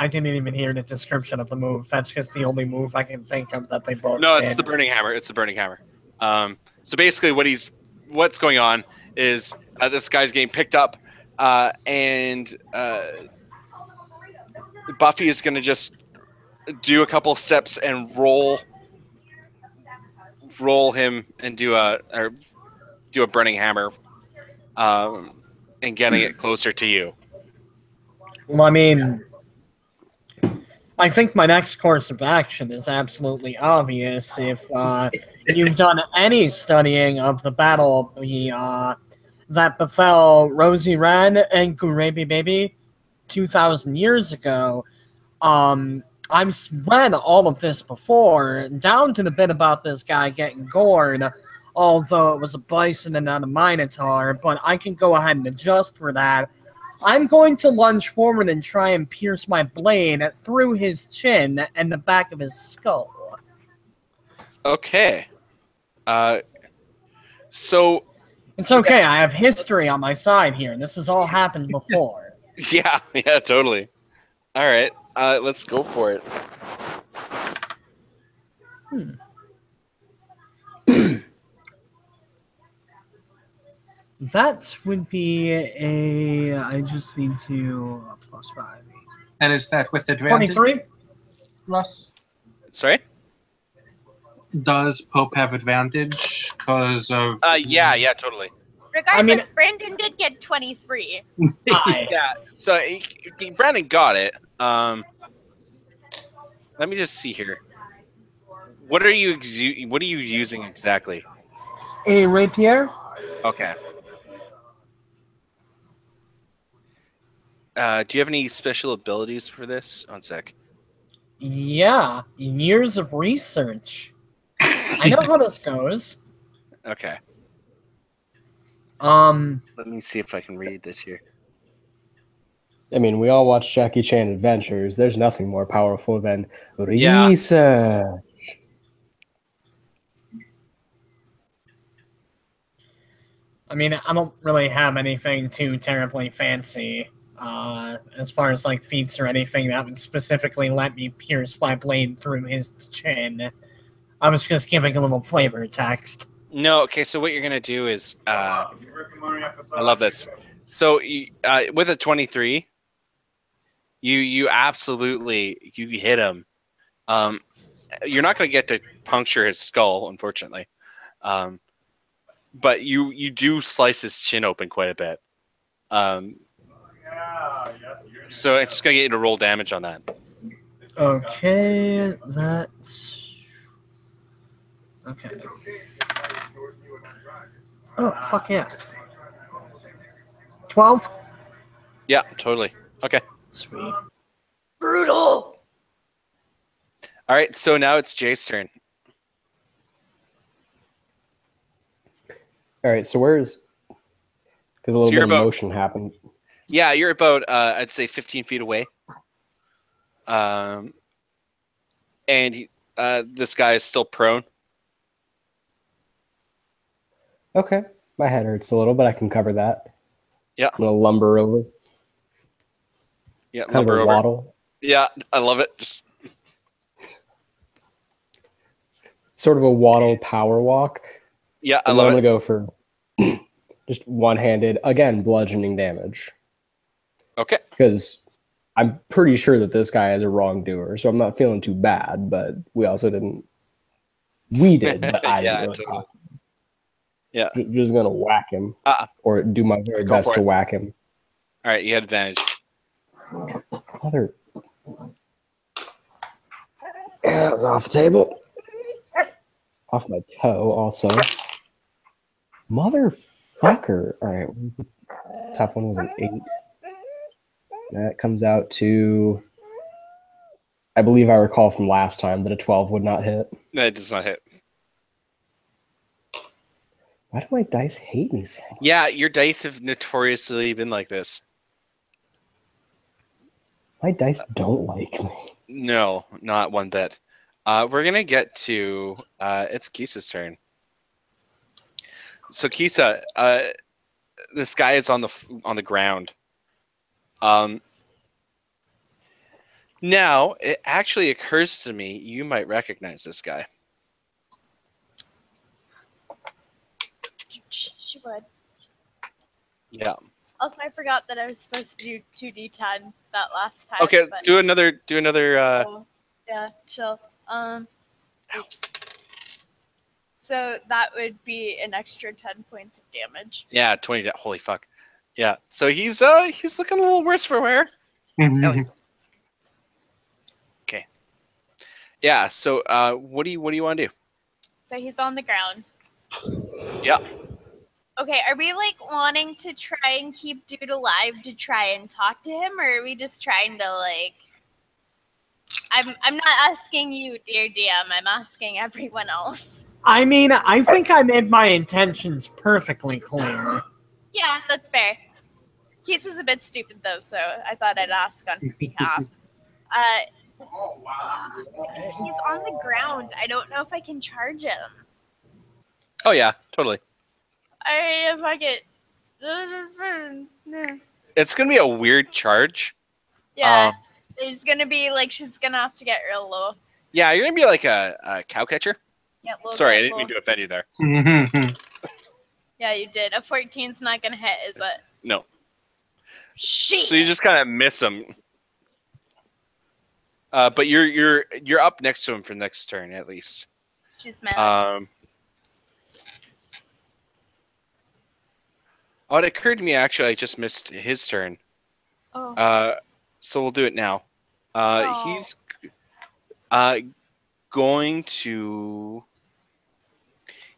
didn't even hear the description of the move. That's just the only move I can think of that they both
No, it's
did.
the burning hammer. It's the burning hammer. So basically, what's going on is this guy's getting picked up, and Buffy is going to just do a couple steps and roll him and do a burning hammer, and getting it closer to you.
Well, I mean, I think my next course of action is absolutely obvious. If you've done any studying of the battle that befell Rosie Ren and Gurebi Baby 2,000 years ago, I've read all of this before, down to the bit about this guy getting gored, although it was a bison and not a minotaur, but I can go ahead and adjust for that. I'm going to lunge forward and try and pierce my blade through his chin and the back of his skull.
Okay. So
It's okay, I have history on my side here. This has all happened before.
yeah, totally. All right, let's go for it.
That would be a... I just need to... plus 5.
And is that with advantage?
23?
Plus?
Sorry?
Does Pope have advantage because of...
Yeah, totally.
Regardless, Brandon did get 23.
Yeah, so Brandon got it. Let me just see here. What are you using exactly?
A rapier?
Okay. Do you have any special abilities for this? One sec.
Yeah, years of research. I know how this goes.
Okay. Let me see if I can read this here.
I mean, we all watch Jackie Chan Adventures. There's nothing more powerful than research.
I mean, I don't really have anything too terribly fancy as far as like feats or anything that would specifically let me pierce my blade through his chin. I was just giving a little flavor text.
No, okay, so what you're going to do is... I love this. So with a 23, you absolutely... You hit him. You're not going to get to puncture his skull, unfortunately. But you do slice his chin open quite a bit. So it's just going to get you to roll damage on that.
Okay, that's... Okay. Oh, fuck yeah. 12?
Yeah, totally. Okay.
Sweet.
Brutal.
All right, so now it's Jay's turn.
All right, so where's... Because a little
So
bit
you're
of
about-
motion happened.
Yeah, you're about, I'd say, 15 feet away. And this guy is still prone.
Okay. My head hurts a little, but I can cover that.
Yeah.
I'm going to lumber over.
Yeah,
Kind of a
lumber over.
waddle.
Yeah, I love it. Just
Sort of a waddle power walk.
yeah, I
And then I'm
love
going
it.
to go for just one-handed, again, bludgeoning damage.
Okay.
Because I'm pretty sure that this guy is a wrongdoer, so I'm not feeling too bad, but we also didn't... We did, but I didn't
Yeah,
really
totally.
talk.
Yeah.
Just going to whack him. Or do my very
Go
best
for
to
it.
whack him.
All right, you had advantage.
Mother... Yeah, that was off the table. Off my toe, also. Motherfucker. All right. Top one was an 8. That comes out to... I believe I recall from last time that a 12 would not hit.
No, it does not hit.
Why do my dice hate me so much?
Yeah, your dice have notoriously been like this.
My dice don't like me.
No, not one bit. We're gonna get to it's Kisa's turn. So Kisa, this guy is on the ground. Now it actually occurs to me you might recognize this guy.
She would.
Yeah.
Also, I forgot that I was supposed to do 2d10 that last time.
Okay,
but-
do another.
Oh, yeah, chill. Oops. So that would be an extra 10 points of damage.
Yeah, 20. Holy fuck. Yeah. So he's looking a little worse for wear. Okay. Yeah. So what do you want to do?
So he's on the ground.
Yeah.
Okay, are we like wanting to try and keep dude alive to try and talk to him, or are we just trying to like? I'm not asking you, dear DM. I'm asking everyone else.
I mean, I think I made my intentions perfectly clear.
Yeah, that's fair. Keith is a bit stupid though, so I thought I'd ask on his behalf. He's on the ground. I don't know if I can charge him.
Oh yeah, totally.
If I get.
It's gonna be a weird charge.
Yeah, it's gonna be like she's gonna have to get real low.
Yeah, you're gonna be like a cow catcher.
Yeah,
Sorry, I didn't mean to offend you there.
Yeah, you did. A 14's not gonna hit, is it?
No.
Shit.
So you just kind of miss him. But you're up next to him for next turn at least.
She's mad.
Oh, it occurred to me actually I just missed his turn.
Oh.
So we'll do it now. He's going to.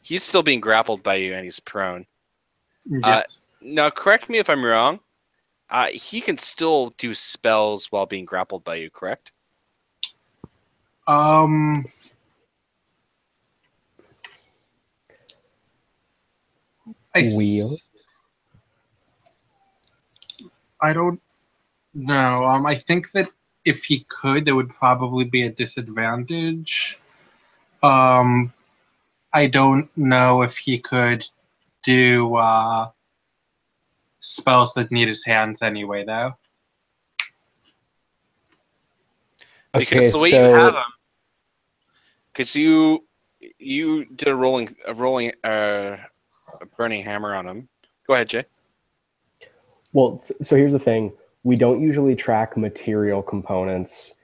He's still being grappled by you, and he's prone.
Yes.
Now, correct me if I'm wrong. He can still do spells while being grappled by you, correct?
Wheel.
I don't know. I think that if he could, there would probably be a disadvantage. I don't know if he could do spells that need his hands anyway, though.
Because the way you have him, because you did a burning hammer on him. Go ahead, Jay.
Well, so here's the thing. We don't usually track material components.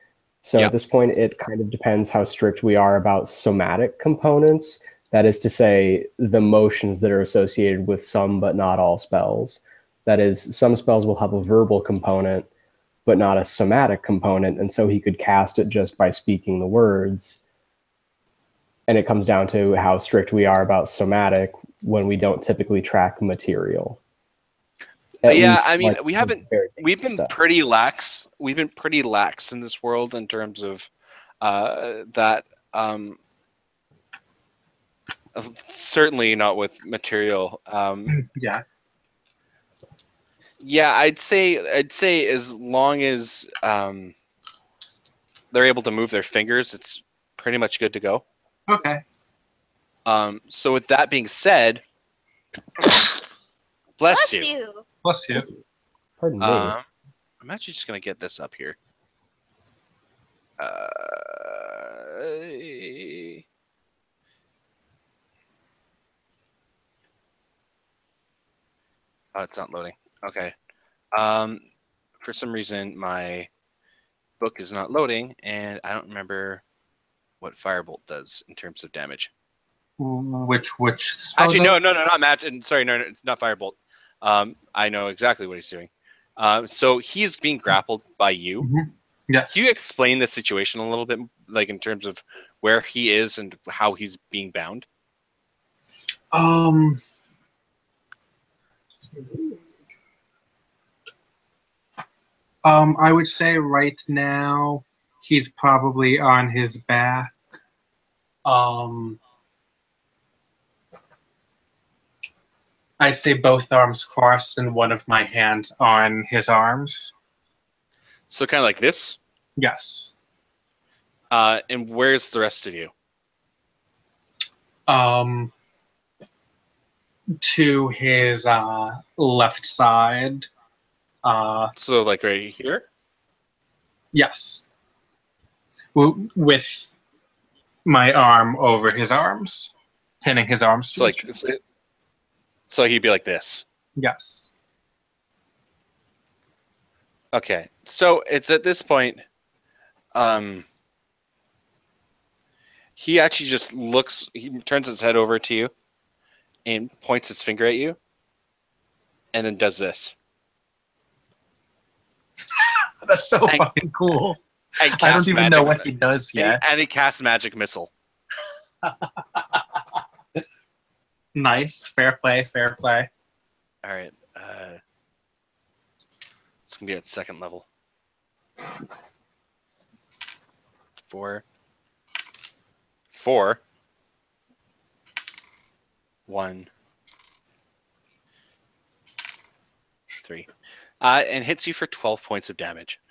So at this point, it kind of depends how strict we are about somatic components. That is to say, the motions that are associated with some but not all spells. That is, some spells will have a verbal component, but not a somatic component, and so he could cast it just by speaking the words. And it comes down to how strict we are about somatic when we don't typically track material.
I mean, we've been
stuff.
pretty lax. We've been pretty lax in this world in terms of that. Certainly not with material.
Yeah.
Yeah, I'd say as long as they're able to move their fingers, it's pretty much good to go.
Okay.
So with that being said, bless you.
Bless you.
Pardon me.
I'm actually just gonna get this up here. Oh, it's not loading. Okay. For some reason, my book is not loading, and I don't remember what Firebolt does in terms of damage.
Which spell
Actually,
does-
no, not magic. Sorry, no, it's not Firebolt. I know exactly what he's doing. So he's being grappled by you.
Mhm. Yes.
Can you explain the situation a little bit, like in terms of where he is and how he's being bound?
I would say right now he's probably on his back. I say both arms crossed and one of my hands on his arms.
So kind of like this.
Yes.
And where's the rest of you?
To his left side.
So like right here.
Yes. With my arm over his arms, pinning his arms.
So like, so he'd be like this.
Yes.
Okay. So it's at this point, he actually just looks. He turns his head over to you, and points his finger at you, and then does this.
That's so fucking cool. I don't even know what he does yet.
And he casts magic missile.
Nice. Fair play. Fair play.
All right. It's gonna be at second level. 4, 1, 3, and hits you for 12 points of damage.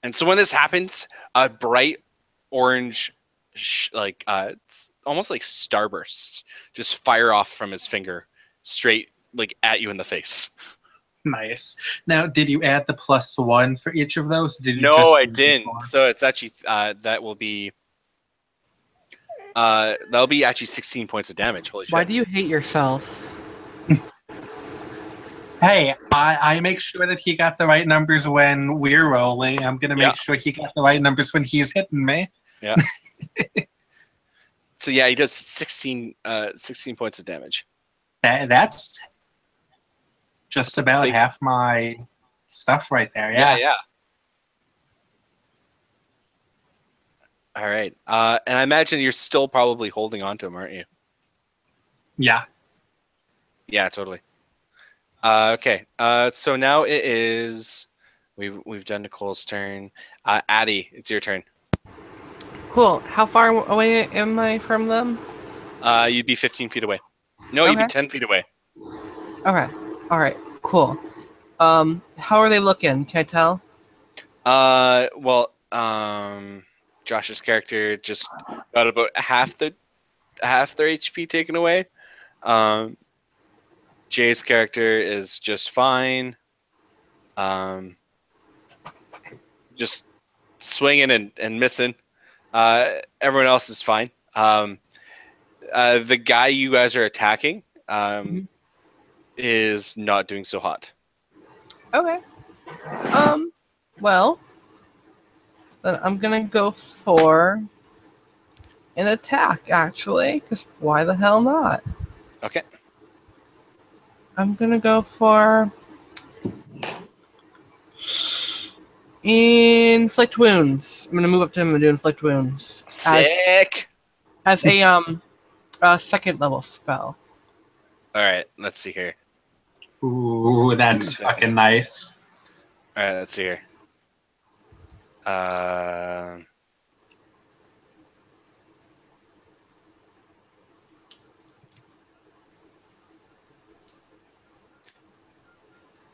And so when this happens, a bright orange, it's almost like starbursts, just fire off from his finger straight like at you in the face.
Nice. Now, did you add the +1 for each of those? Did you
No, I didn't. So it's actually that'll be actually 16 points of damage. Holy shit!
Why do you hate yourself?
Hey, I make sure that he got the right numbers when we're rolling. I'm gonna make sure he got the right numbers when he's hitting me.
Yeah. So yeah, he does 16 points of damage.
That's just about half my stuff right there.
Yeah. All right. And I imagine you're still probably holding on to him, aren't you?
Yeah.
Yeah, totally. Okay. So now it is. We've done Nicole's turn. Addie, it's your turn.
Cool. How far away am I from them?
You'd be 15 feet away. No, you'd be 10 feet away.
Okay. All right. Cool. How are they looking? Can I tell?
Well, Josh's character just got about half their HP taken away. Jay's character is just fine. Just swinging and missing. Everyone else is fine. The guy you guys are attacking is not doing so hot.
Okay. Well, then I'm gonna go for an attack, actually, because why the hell not?
Okay.
I'm gonna go for inflict wounds. I'm gonna move up to him and do inflict wounds.
Sick.
As a second level spell.
All right. Let's see here.
Ooh, that's fucking nice.
All right. Let's see here.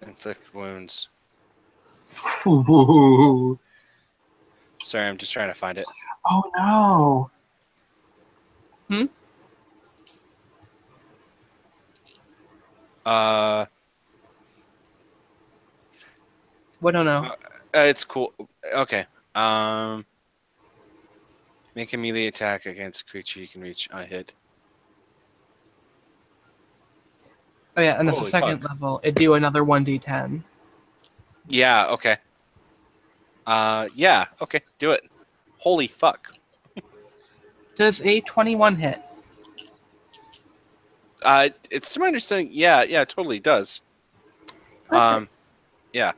Inflict wounds.
Ooh.
Sorry, I'm just trying to find it.
Oh no.
What? Oh no.
It's cool. Okay. Make a melee attack against a creature you can reach on a hit.
Oh yeah, and it's a
Holy
second
fuck.
level. It'd do another 1d10.
Yeah, okay. Yeah, okay, do it. Holy fuck.
Does a 21 hit?
It's to my understanding, yeah, it totally does.
Perfect.
Yeah.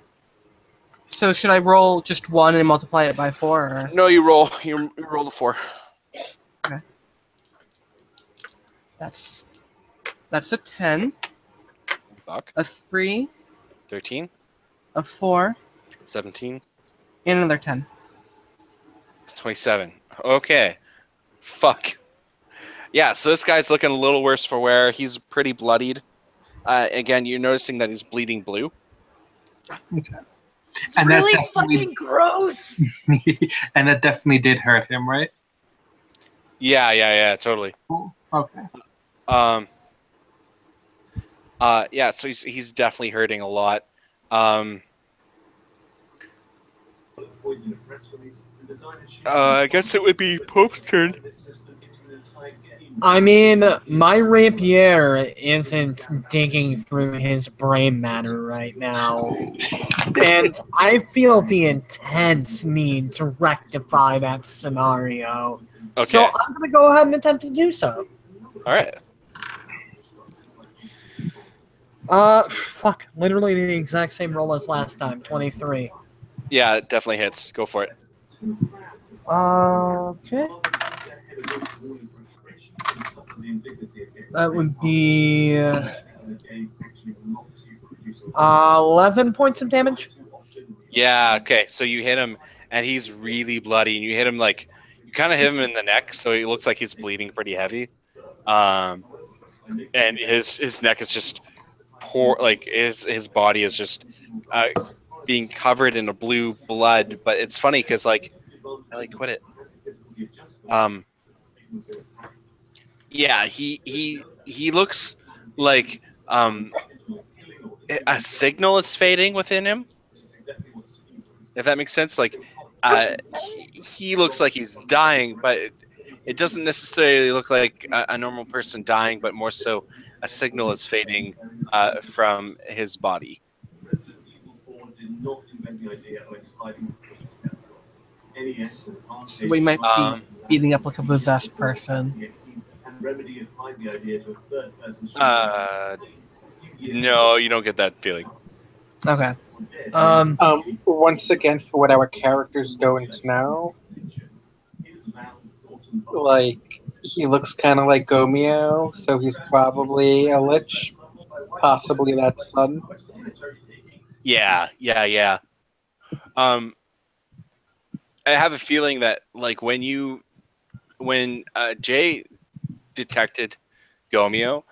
So should I roll just 1 and multiply it by 4? Or?
No, you roll the 4.
Okay. That's a 10,
Fuck.
a 3,
13,
a 4,
17,
and another 10.
27. Okay. Fuck. Yeah, so this guy's looking a little worse for wear. He's pretty bloodied. Again, you're noticing that he's bleeding blue.
It's
And really fucking gross.
And that definitely did hurt him, right?
Yeah, totally.
Oh, okay.
Yeah, so he's definitely hurting a lot. I guess it would be Pope's turn.
I mean, my rapier isn't digging through his brain matter right now. And I feel the intense need to rectify that scenario.
Okay.
So I'm going to go ahead and attempt to do so.
All right.
Fuck. Literally the exact same roll as last time. 23.
Yeah, it definitely hits. Go for it.
Okay. That would be 11 points of damage.
Yeah, okay. So you hit him, and he's really bloody, and you hit him like you kind of hit him in the neck, so he looks like he's bleeding pretty heavy. And his neck is just poor, like his body is just being covered in a blue blood. But it's funny because like I like quit it. Yeah, he looks like a signal is fading within him. If that makes sense, like he looks like he's dying, but it doesn't necessarily look like a normal person dying, but more so a signal is fading from his body.
So we might be beating up like a possessed person.
No, you don't get that feeling.
Okay.
Once again, for what our characters don't know, like he looks kind of like Gomeo, so he's probably a lich, possibly that son.
Yeah. I have a feeling that like when Jay detected Gomeo,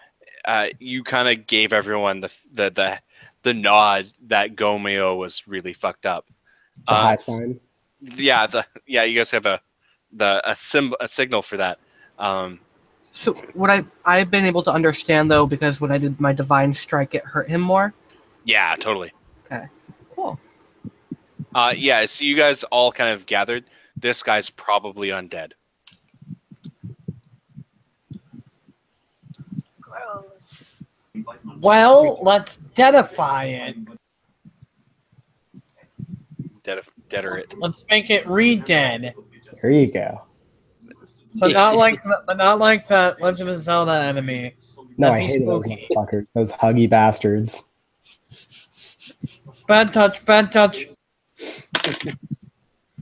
you kind of gave everyone the nod that Gomeo was really fucked up.
The high sign.
Yeah, you guys have a signal for that.
So what I've been able to understand though, because when I did my divine strike, it hurt him more.
Yeah, totally.
Okay, cool.
Yeah, so you guys all kind of gathered. This guy's probably undead.
Gross.
Well, let's deadify it.
Deader it.
Let's make it re-dead.
There you go.
But not like that Legend of Zelda enemy.
No,
That'd
I
be
hated those
spooky.
motherfuckers. Those huggy bastards.
Bad touch, bad touch.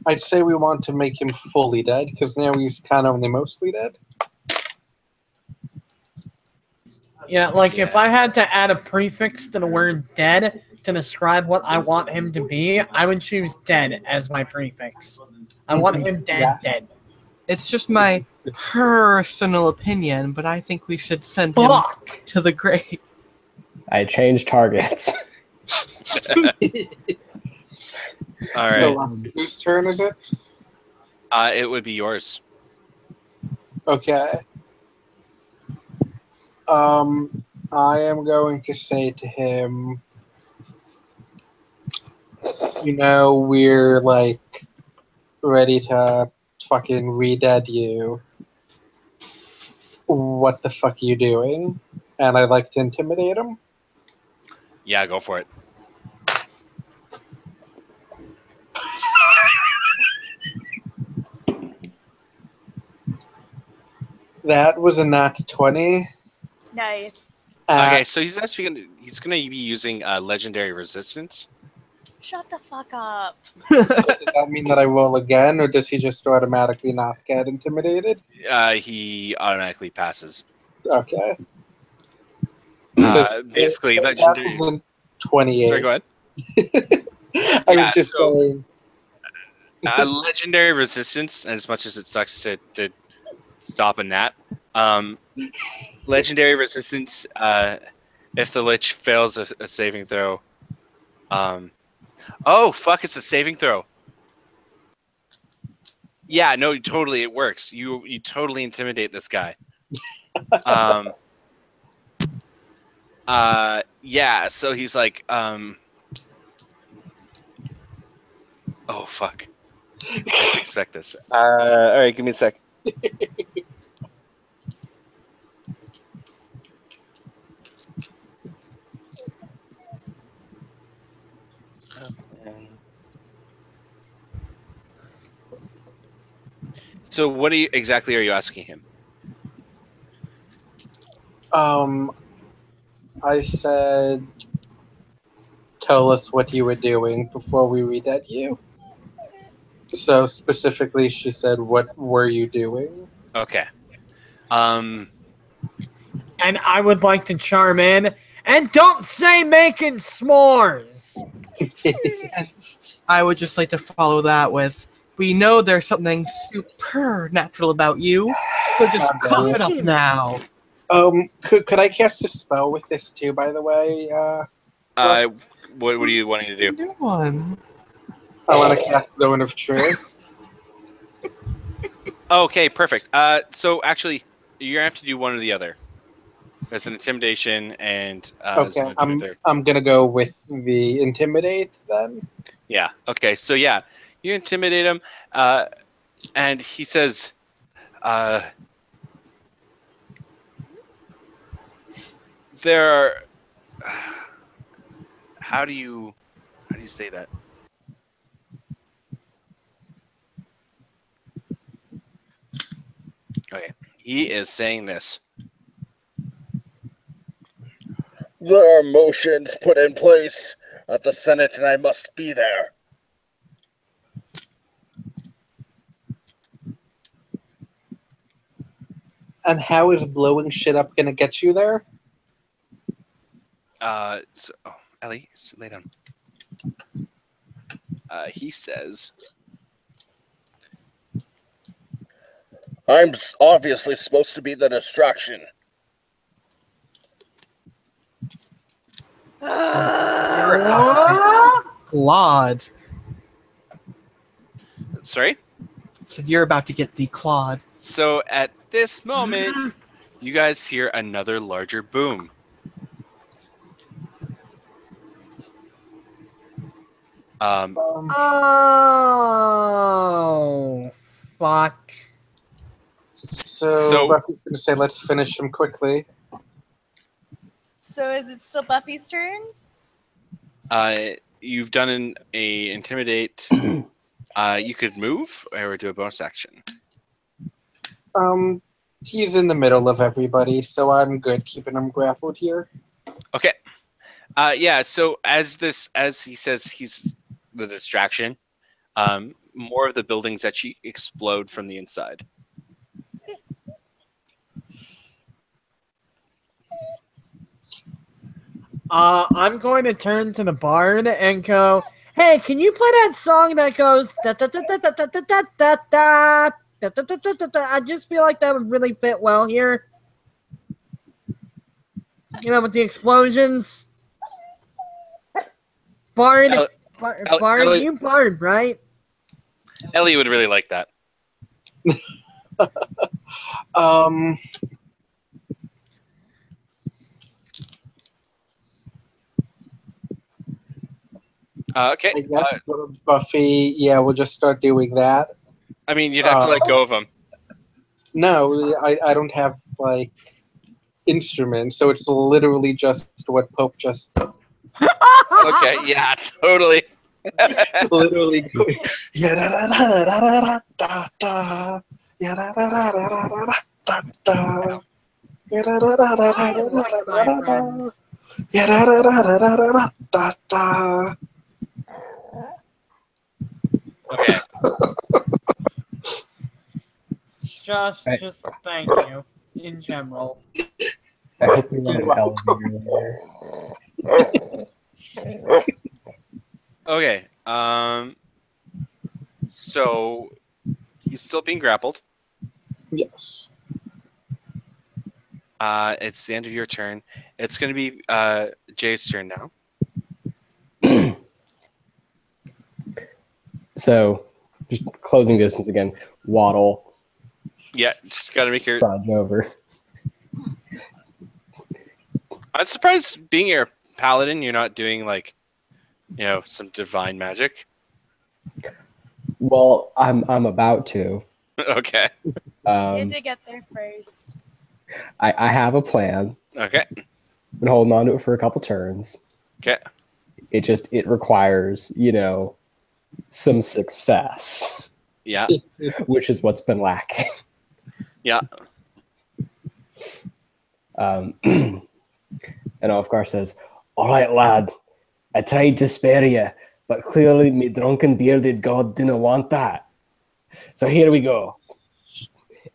I'd say we want to make him fully dead, because now he's kind of only mostly dead.
Yeah, like if I had to add a prefix to the word dead to describe what I want him to be, I would choose dead as my prefix. I want him dead,
Yes.
dead.
It's just my personal opinion, but I think we should send him
Fuck!
to the grave.
I changed targets.
All
So,
right.
whose turn is it?
It would be yours.
Okay. I am going to say to him, we're like ready to fucking re-dead you, what the fuck are you doing? And I'd like to intimidate him.
Yeah, go for it.
That was a nat 20.
Nice.
Okay, so he's gonna be using legendary resistance.
Shut the fuck up.
So does that mean that I roll again, or does he just automatically not get intimidated?
He automatically passes.
Okay.
Basically,
that
legendary.
was a 28.
Sorry, go ahead.
I was just
so-
saying.
Legendary resistance, as much as it sucks to stop a gnat, legendary resistance, if the lich fails a saving throw, oh fuck, it's a saving throw. Yeah, no, totally, it works. You totally intimidate this guy. Yeah, so he's like, oh fuck, I didn't expect this. All right, give me a sec. So what exactly are you asking him?
I said, tell us what you were doing before we re-dead you. So specifically, she said, what were you doing?
Okay.
And I would like to chime in. And don't say making s'mores.
I would just like to follow that with, we know there's something supernatural about you, so just cough it up now.
Could I cast a spell with this too, by the way?
What are you wanting to do?
New one.
I want to cast Zone of Truth.
Okay, perfect. So actually, you're gonna have to do one or the other. There's an intimidation and
Okay, I'm gonna go with the intimidate then.
yeah. Okay, so yeah, you intimidate him, and he says, "There are." How do you say that? Okay, he is saying this. There are motions put in place at the Senate, and I must be there.
And how is blowing shit up gonna get you there?
Ellie, lay down. He says, "I'm obviously supposed to be the distraction."
Clawed.
Sorry?
So you're about to get declawed.
So at this moment, you guys hear another larger boom.
Oh, fuck.
So Buffy's gonna say, let's finish him quickly.
So is it still Buffy's turn?
You've done a intimidate. You could move or do a bonus action.
He's in the middle of everybody, so I'm good keeping him grappled here.
Okay. Yeah. So as he says, he's the distraction. More of the buildings actually explode from the inside.
I'm going to turn to the bard and go, hey, can you play that song that goes da da da da da da da da da da da da da da da? I just feel like that would really fit well here. You know, with the explosions. Bard, Bard, you bard, right?
Ellie would really like that. Okay.
I guess Buffy, yeah, we'll just start doing that.
I mean, you'd have to let go of him.
No, I don't have like instruments, so it's literally just what Pope just
Okay, yeah, totally.
literally going. "Ya-da-da-da-da-da-da-da, ya-da-da-da-da-da-da-da,
My
ya-da-da-da-da-da-da-da,
friends.
ya-da-da-da-da-da-da-da."
Okay.
Just thank you in general.
I hope we ride an elevator later.
Okay. So he's still being grappled.
Yes.
It's the end of your turn. It's going to be Jay's turn now.
So, just closing distance again. Waddle.
Yeah, just got to make your.
Trudge over.
I'm surprised being your paladin, you're not doing like, some divine magic.
Well, I'm about to.
Okay.
You had
Um,
to get there first.
I have a plan.
Okay.
Been holding on to it for a couple turns.
Okay.
It requires, some success,
Yeah.
which is what's been lacking.
Yeah.
And Ulfgar says, "All right, lad, I tried to spare you, but clearly me drunken bearded god didn't want that. So here we go."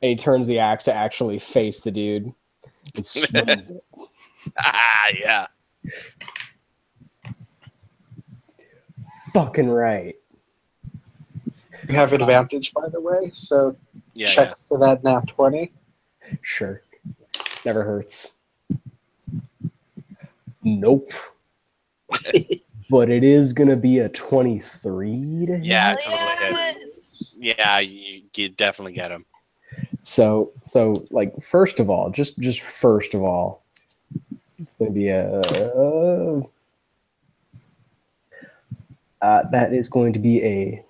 And he turns the axe to actually face the dude and swings it.
Yeah.
Fucking right.
You have advantage, by the way, so
Yeah.
check for that nat 20.
Sure. Never hurts. Nope. But it is going to be a 23 to hit.
Yeah, it totally
Yes.
hits. Yeah, you definitely get him.
So like first of all, just first of all, it's going to be that is going to be a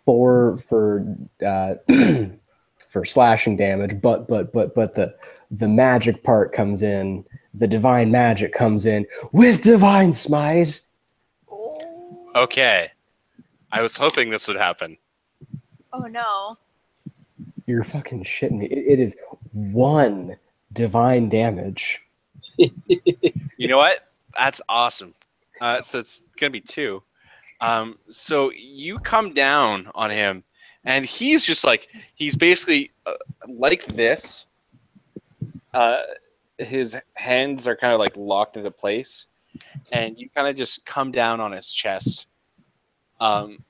4 for for slashing damage, but the magic part comes in, the divine magic comes in with divine smize.
Okay. I was hoping this would happen.
Oh no.
You're fucking shitting me. It is 1 divine damage.
You know what? That's awesome. So it's gonna be 2. So you come down on him, and he's just like he's basically like this. His hands are kind of like locked into place, and you kind of just come down on his chest. And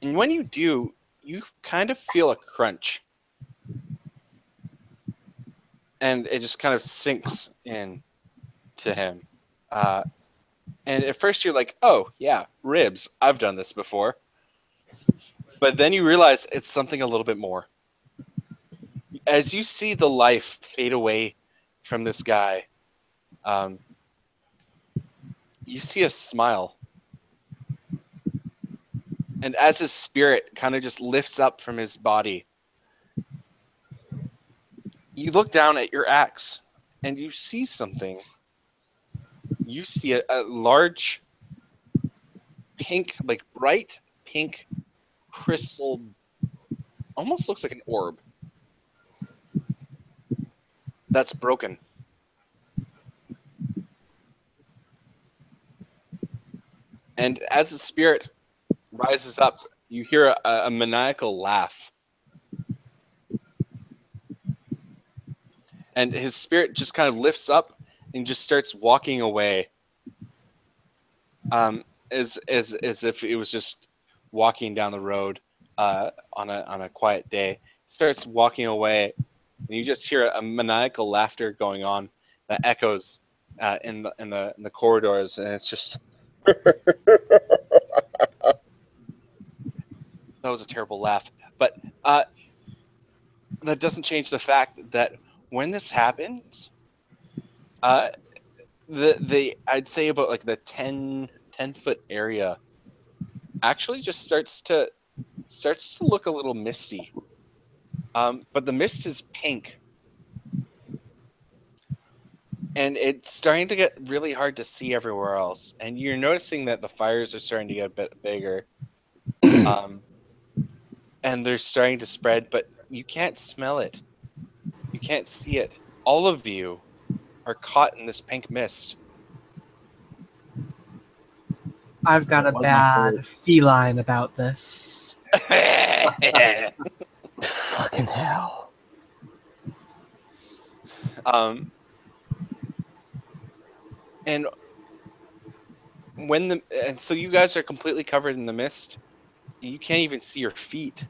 when you do, you kind of feel a crunch. And it just kind of sinks in to him. And at first you're like, oh, yeah, ribs. I've done this before. But then you realize it's something a little bit more. As you see the life fade away from this guy, you see a smile. And as his spirit kind of just lifts up from his body, you look down at your axe and you see something. You see a large pink, like bright pink crystal, almost looks like an orb that's broken. And as the spirit rises up, you hear a maniacal laugh. And his spirit just kind of lifts up and just starts walking away. As if it was just walking down the road on a quiet day. Starts walking away, and you just hear a maniacal laughter going on that echoes in the corridors, and it's just that was a terrible laugh. But that doesn't change the fact that when this happens, the I'd say about like the 10 foot area actually just starts to look a little misty. But the mist is pink. And it's starting to get really hard to see everywhere else. And you're noticing that the fires are starting to get a bit bigger. And they're starting to spread, but you can't smell it. You can't see it. All of you are caught in this pink mist.
I've got a
What my
bad
fault.
feline about this.
Fucking hell.
And so you guys are completely covered in the mist. You can't even see your feet.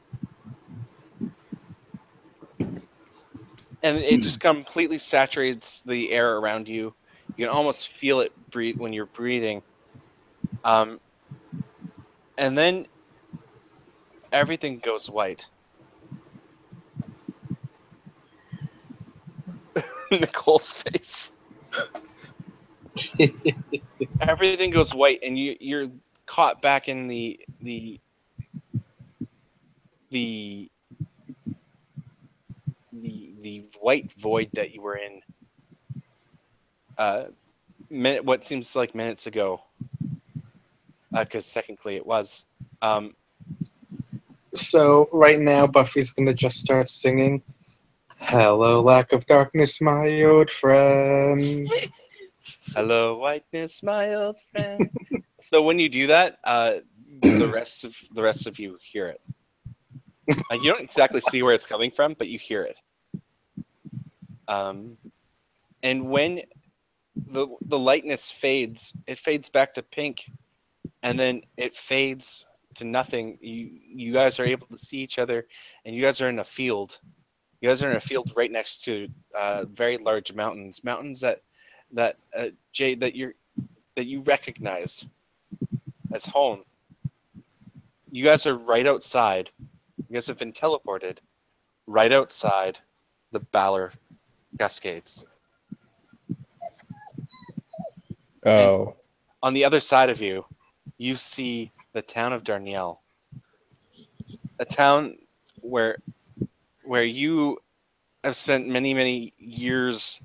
And it just completely saturates the air around you. You can almost feel it breathe when you're breathing. And then everything goes white. Nicole's face. Everything goes white, and you're caught back in the white void that you were in what seems like minutes ago, because technically it was.
So right now, Buffy's gonna just start singing, "Hello, lack of darkness, my old friend."
Hello, whiteness, my old friend. So when you do that, the rest of you hear it. You don't exactly see where it's coming from, but you hear it. And when the lightness fades, it fades back to pink, and then it fades to nothing. You guys are able to see each other, and you guys are in a field. You guys are in a field right next to very large mountains Jay, that you recognize as home. You guys are right outside. You guys have been teleported right outside the Balor Cascades.
Oh.
On the other side of you, you see the town of Darnielle, a town where you have spent many years,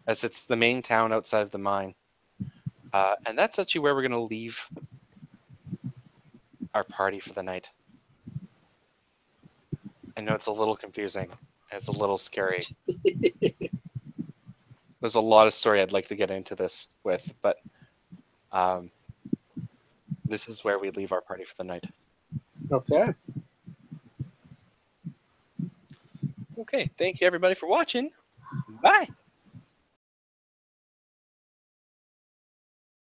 as it's the main town outside of the mine, and that's actually where we're going to leave our party for the night. I know it's a little confusing, and it's a little scary. There's a lot of story I'd like to get into this with, but this is where we leave our party for the night.
Okay.
Okay, thank you everybody for watching. Bye.